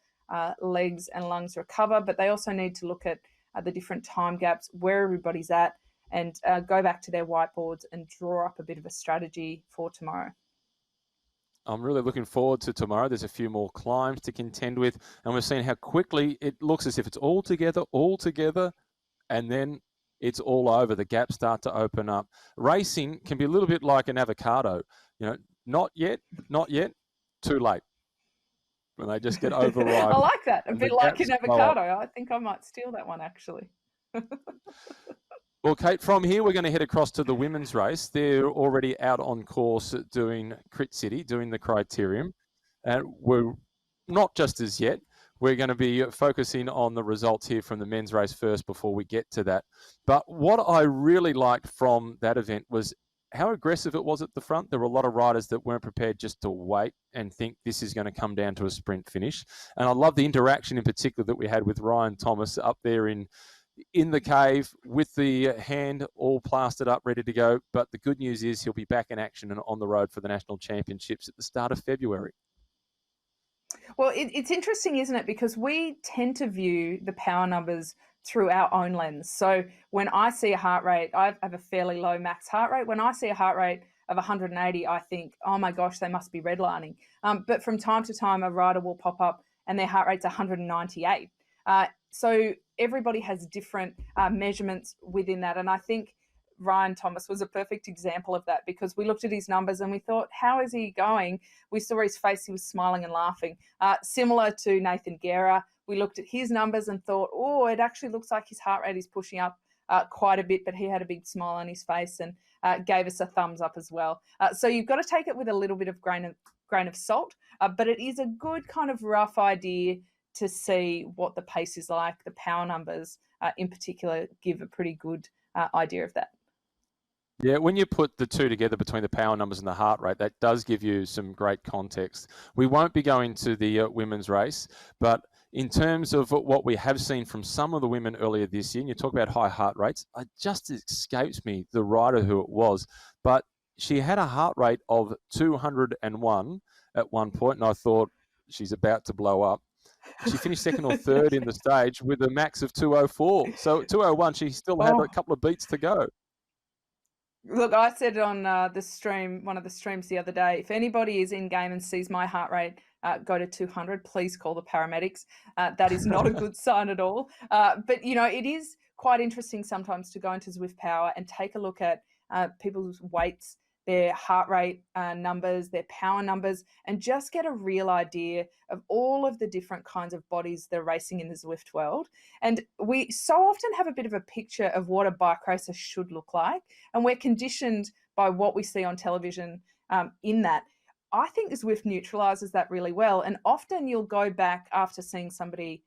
S2: legs and lungs recover, but they also need to look at the different time gaps, where everybody's at, and go back to their whiteboards and draw up a bit of a strategy for tomorrow.
S1: I'm really looking forward to tomorrow. There's a few more climbs to contend with, and we're seeing how quickly it looks as if it's all together, and then it's all over. The gaps start to open up. Racing can be a little bit like an avocado. Not yet, too late. When they just get overripe.
S2: I like that. A bit like an avocado. I think I might steal that one, actually.
S1: Well, Kate, from here, we're going to head across to the women's race. They're already out on course doing Crit City, doing the Criterium. And we're not just as yet. We're going to be focusing on the results here from the men's race first before we get to that. But what I really liked from that event was how aggressive it was at the front. There were a lot of riders that weren't prepared just to wait and think this is going to come down to a sprint finish. And I love the interaction in particular that we had with Ryan Thomas up there in the cave with the hand all plastered up, ready to go. But the good news is he'll be back in action and on the road for the national championships at the start of February.
S2: Well, it's interesting, isn't it? Because we tend to view the power numbers through our own lens. So when I see a heart rate, I have a fairly low max heart rate. When I see a heart rate of 180, I think, oh my gosh, they must be redlining. But from time to time, a rider will pop up and their heart rate's 198. So everybody has different measurements within that. And I think Ryan Thomas was a perfect example of that, because we looked at his numbers and we thought, how is he going? We saw his face, he was smiling and laughing. Similar to Nathan Guerra, we looked at his numbers and thought, oh, it actually looks like his heart rate is pushing up quite a bit, but he had a big smile on his face and gave us a thumbs up as well. So you've got to take it with a little bit of grain of salt, but it is a good kind of rough idea to see what the pace is like. The power numbers in particular give a pretty good idea of that.
S1: Yeah, when you put the two together between the power numbers and the heart rate, that does give you some great context. We won't be going to the women's race, but in terms of what we have seen from some of the women earlier this year, and you talk about high heart rates, it just escapes me the rider who it was, but she had a heart rate of 201 at one point, and I thought she's about to blow up. She finished second or third in the stage with a max of 204. So 201, she still had a couple of beats to go.
S2: Look, I said on the stream, one of the streams the other day, if anybody is in game and sees my heart rate go to 200, please call the paramedics. That is not a good sign at all. But, it is quite interesting sometimes to go into Zwift Power and take a look at people's weights, their heart rate numbers, their power numbers, and just get a real idea of all of the different kinds of bodies that are racing in the Zwift world. And we so often have a bit of a picture of what a bike racer should look like, and we're conditioned by what we see on television in that. I think Zwift neutralises that really well, and often you'll go back after seeing somebody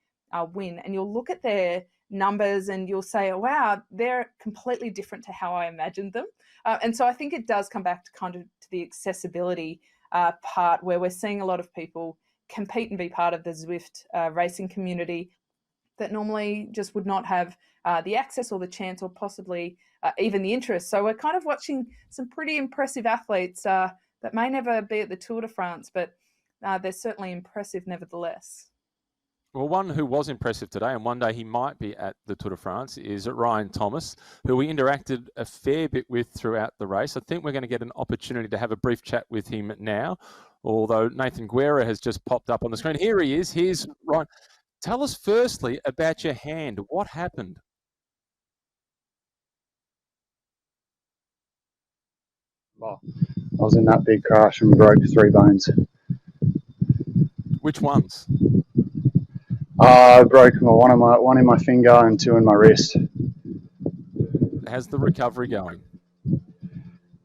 S2: win and you'll look at their numbers and you'll say, oh, wow, they're completely different to how I imagined them. And so I think it does come back to kind of to the accessibility part, where we're seeing a lot of people compete and be part of the Zwift racing community that normally just would not have the access or the chance or possibly even the interest. So we're kind of watching some pretty impressive athletes that may never be at the Tour de France, but they're certainly impressive nevertheless.
S1: Well, one who was impressive today, and one day he might be at the Tour de France, is Ryan Thomas, who we interacted a fair bit with throughout the race. I think we're going to get an opportunity to have a brief chat with him now, although Nathan Guerra has just popped up on the screen. Here he is. Here's Ryan. Tell us firstly about your hand. What happened?
S4: Well, I was in that big crash and broke 3 bones.
S1: Which ones?
S4: I broke one in my finger and 2 in my wrist.
S1: How's the recovery going?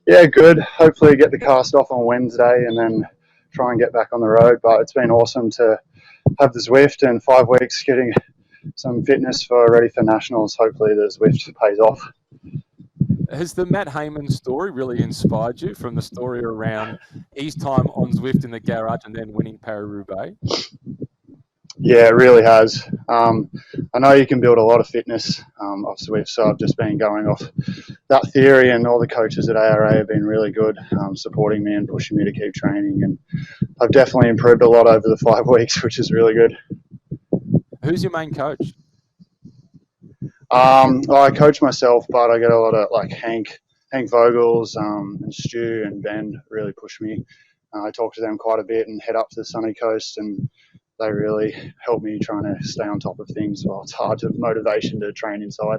S4: Yeah, good. Hopefully get the cast off on Wednesday and then try and get back on the road. But it's been awesome to have the Zwift and 5 weeks getting some fitness for ready for nationals. Hopefully the Zwift pays off.
S1: Has the Matt Heyman story really inspired you, from the story around his time on Zwift in the garage and then winning Paris-Roubaix?
S4: Yeah, it really has. I know you can build a lot of fitness off Zwift, so I've just been going off that theory, and all the coaches at ARA have been really good, supporting me and pushing me to keep training, and I've definitely improved a lot over the 5 weeks, which is really good.
S1: Who's your main coach?
S4: I coach myself, but I get a lot of like Hank Vogels, and Stu and Ben really push me. I talk to them quite a bit and head up to the sunny coast, and they really help me trying to stay on top of things. Well, it's hard to have motivation to train inside.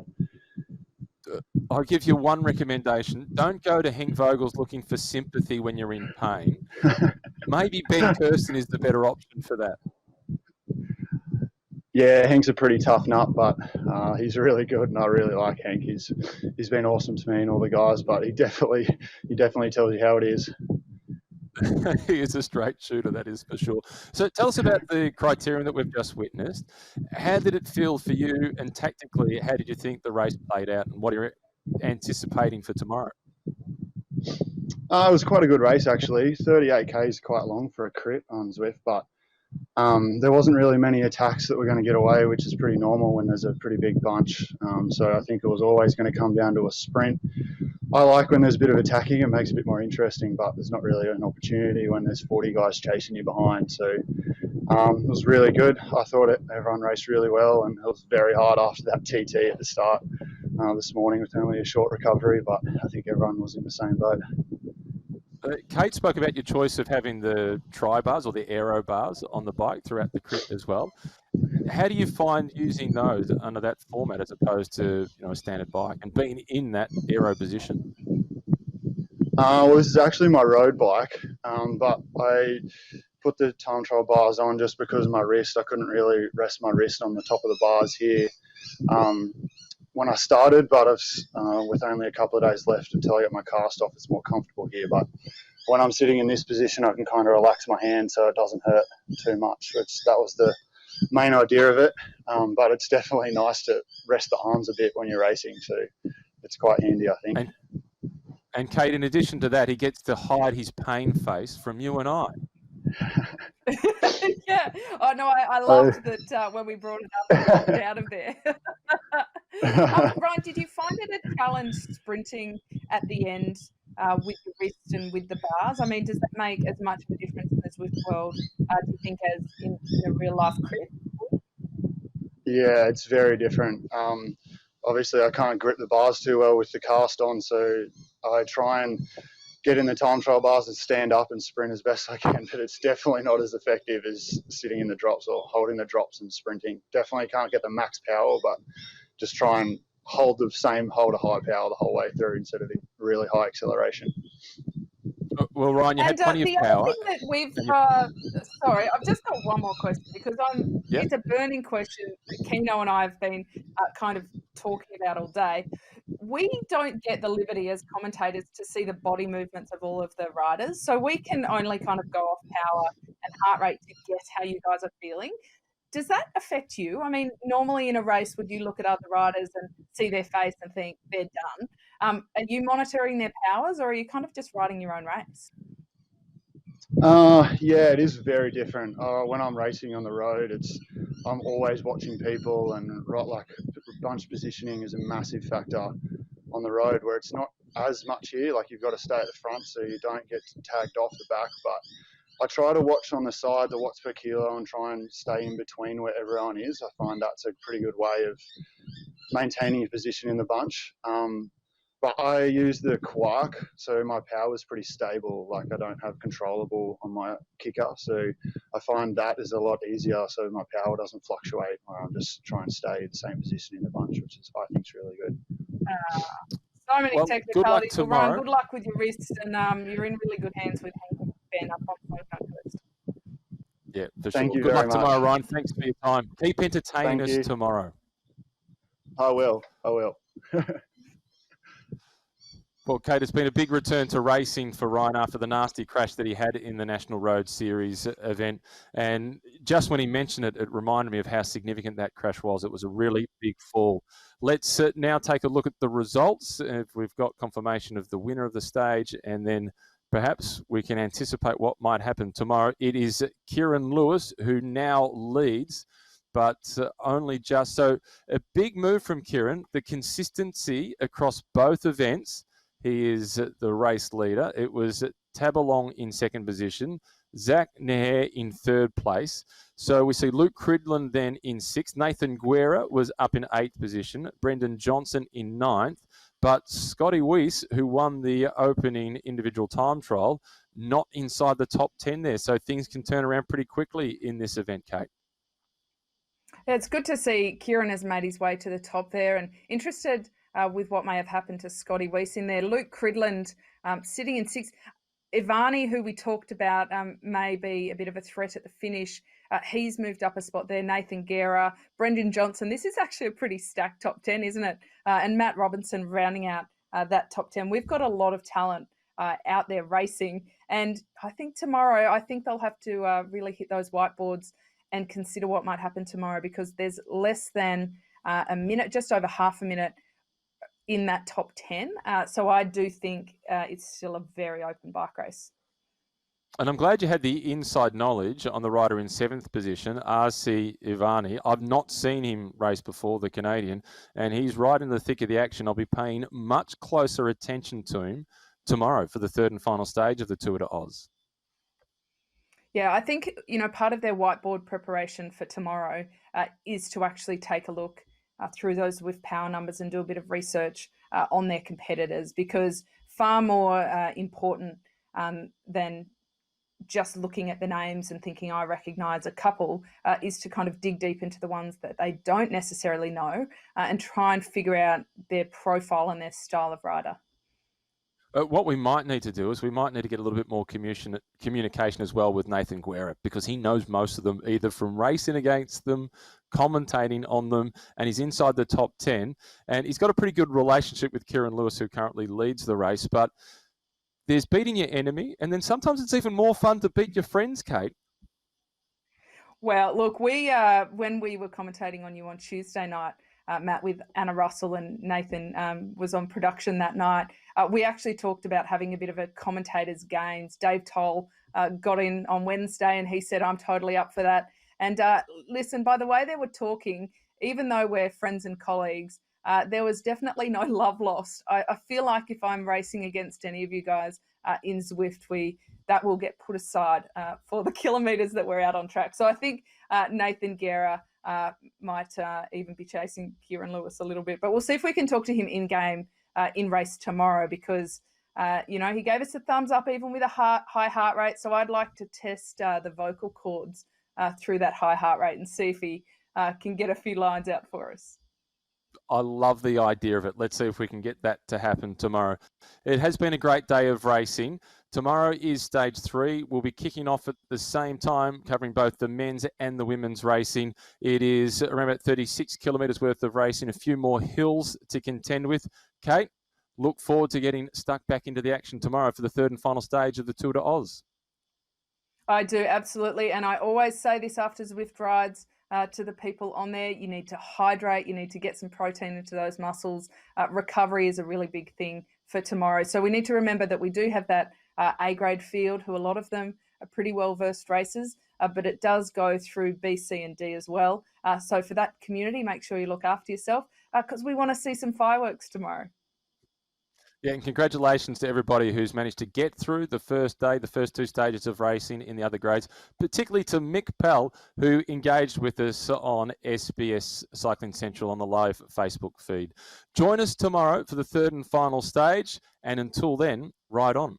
S1: I'll give you one recommendation. Don't go to Henk Vogels looking for sympathy when you're in pain. Maybe Ben Kirsten is the better option for that.
S4: Yeah, Hank's a pretty tough nut, but he's really good, and I really like Hank. He's been awesome to me and all the guys, but he definitely tells you how it is.
S1: He is a straight shooter, that is for sure. So tell us about the Criterium that we've just witnessed. How did it feel for you, and tactically, how did you think the race played out, and what are you anticipating for tomorrow?
S4: It was quite a good race, actually. 38k is quite long for a crit on Zwift, but there wasn't really many attacks that were going to get away, which is pretty normal when there's a pretty big bunch. So I think it was always going to come down to a sprint. I like when there's a bit of attacking. It makes it a bit more interesting, but there's not really an opportunity when there's 40 guys chasing you behind. So it was really good. I thought everyone raced really well, and it was very hard after that TT at the start this morning with only a short recovery, but I think everyone was in the same boat.
S1: Kate spoke about your choice of having the tri-bars or the aero bars on the bike throughout the crit as well. How do you find using those under that format as opposed to a standard bike and being in that aero position?
S4: Well, this is actually my road bike, but I put the time trial bars on just because of my wrist. I couldn't really rest my wrist on the top of the bars here when I started, but with only a couple of days left until I get my cast off, it's more comfortable here. But when I'm sitting in this position, I can kind of relax my hand so it doesn't hurt too much. That was the main idea of it, but it's definitely nice to rest the arms a bit when you're racing, so it's quite handy, I think.
S1: And Kate, in addition to that, he gets to hide his pain face from you and I.
S2: Yeah. Oh, no, I loved that when we brought it up and popped out of there. Ryan, did you find it a challenge sprinting at the end with the wrist and with the bars? I mean, does that make as much of a difference in the Zwift world, do you think, as in a real-life crit?
S4: Yeah, it's very different. Obviously, I can't grip the bars too well with the cast on, so I try and get in the time trial bars and stand up and sprint as best I can, but it's definitely not as effective as sitting in the drops or holding the drops and sprinting. Definitely can't get the max power, but just try and hold a high power the whole way through instead of really high acceleration.
S1: Well, Ryan, you had plenty of power.
S2: Other thing that we've, sorry, I've just got one more question because it's a burning question that Keno and I have been kind of talking about all day. We don't get the liberty as commentators to see the body movements of all of the riders, so we can only kind of go off power and heart rate to guess how you guys are feeling. Does that affect you? I mean, normally in a race, would you look at other riders and see their face and think they're done? Are you monitoring their powers, or are you kind of just riding your own race?
S4: Yeah, it is very different. When I'm racing on the road, I'm always watching people, and like bunch positioning is a massive factor on the road, where it's not as much here. Like you've got to stay at the front so you don't get tagged off the back, but I try to watch on the side the watts per kilo and try and stay in between where everyone is. I find that's a pretty good way of maintaining a position in the bunch. But I use the Quark, so my power is pretty stable. Like I don't have controllable on my kicker, so I find that is a lot easier. So my power doesn't fluctuate. I'm just trying to stay in the same position in the bunch, which I think is really good.
S2: So many technicalities.
S1: Good luck
S2: Ryan, good luck with your wrists, and you're in really good hands with Hank and Ben up on Coast.
S1: Yeah, for
S4: Thank
S1: sure.
S4: you
S1: Good luck
S4: very
S1: tomorrow,
S4: much.
S1: Ryan. Thanks for your time. Keep entertaining us tomorrow.
S4: I will.
S1: Well, Kate, it's been a big return to racing for Ryan after the nasty crash that he had in the National Road Series event. And just when he mentioned it, it reminded me of how significant that crash was. It was a really big fall. Let's now take a look at the results. If we've got confirmation of the winner of the stage, and then perhaps we can anticipate what might happen tomorrow. It is Kieran Lewis who now leads, but only just. So a big move from Kieran, the consistency across both events. He is the race leader. It was Tabalong in second position, Zach Neher in third place. So we see Luke Cridland then in sixth. Nathan Guerra was up in eighth position. Brendan Johnson in ninth. But Scotty Weiss, who won the opening individual time trial, not inside the top 10 there. So things can turn around pretty quickly in this event, Kate.
S2: Yeah, it's good to see Kieran has made his way to the top there, and interested with what may have happened to Scotty Weiss in there. Luke Cridland sitting in sixth. Ivani, who we talked about, may be a bit of a threat at the finish. He's moved up a spot there. Nathan Guerra, Brendan Johnson. This is actually a pretty stacked top 10, isn't it? And Matt Robinson rounding out that top 10. We've got a lot of talent out there racing. And I think tomorrow, they'll have to really hit those whiteboards and consider what might happen tomorrow, because there's less than a minute, just over half a minute in that top 10. So I do think it's still a very open bike race.
S1: And I'm glad you had the inside knowledge on the rider in seventh position, RC Ivani. I've not seen him race before, the Canadian, and he's right in the thick of the action. I'll be paying much closer attention to him tomorrow for the third and final stage of the Tour de Oz.
S2: Yeah, I think, part of their whiteboard preparation for tomorrow is to actually take a look through those Zwift power numbers and do a bit of research on their competitors, because far more important than just looking at the names and thinking I recognise a couple is to kind of dig deep into the ones that they don't necessarily know and try and figure out their profile and their style of rider.
S1: What we might need to do is we might need to get a little bit more communication as well with Nathan Guerra, because he knows most of them either from racing against them, commentating on them, and he's inside the top 10. And he's got a pretty good relationship with Kieran Lewis, who currently leads the race. But there's beating your enemy, and then sometimes it's even more fun to beat your friends, Kate.
S2: Well, look, we when we were commentating on you on Tuesday night, Matt, with Anna Russell and Nathan was on production that night. We actually talked about having a bit of a commentator's games. Dave Toll got in on Wednesday and he said, I'm totally up for that. And listen, by the way they were talking, even though we're friends and colleagues, there was definitely no love lost. I feel like if I'm racing against any of you guys in Zwift, that will get put aside for the kilometres that we're out on track. So I think Nathan Guerra might even be chasing Kieran Lewis a little bit. But we'll see if we can talk to him in-game in race tomorrow, because, he gave us a thumbs up even with a high heart rate. So I'd like to test the vocal cords through that high heart rate and see if he can get a few lines out for us.
S1: I love the idea of it. Let's see if we can get that to happen tomorrow. It has been a great day of racing. Tomorrow is stage 3. We'll be kicking off at the same time, covering both the men's and the women's racing. It is around about 36 kilometres worth of racing, a few more hills to contend with. Kate, look forward to getting stuck back into the action tomorrow for the third and final stage of the Tour de Oz.
S2: I do, absolutely. And I always say this after Zwift rides to the people on there: you need to hydrate, you need to get some protein into those muscles. Recovery is a really big thing for tomorrow. So we need to remember that we do have that A-grade field, who a lot of them are pretty well-versed racers, but it does go through B, C and D as well. So for that community, make sure you look after yourself, because we want to see some fireworks tomorrow.
S1: Yeah, and congratulations to everybody who's managed to get through the first day, the first 2 stages of racing in the other grades, particularly to Mick Pell, who engaged with us on SBS Cycling Central on the live Facebook feed. Join us tomorrow for the third and final stage, and until then, ride on.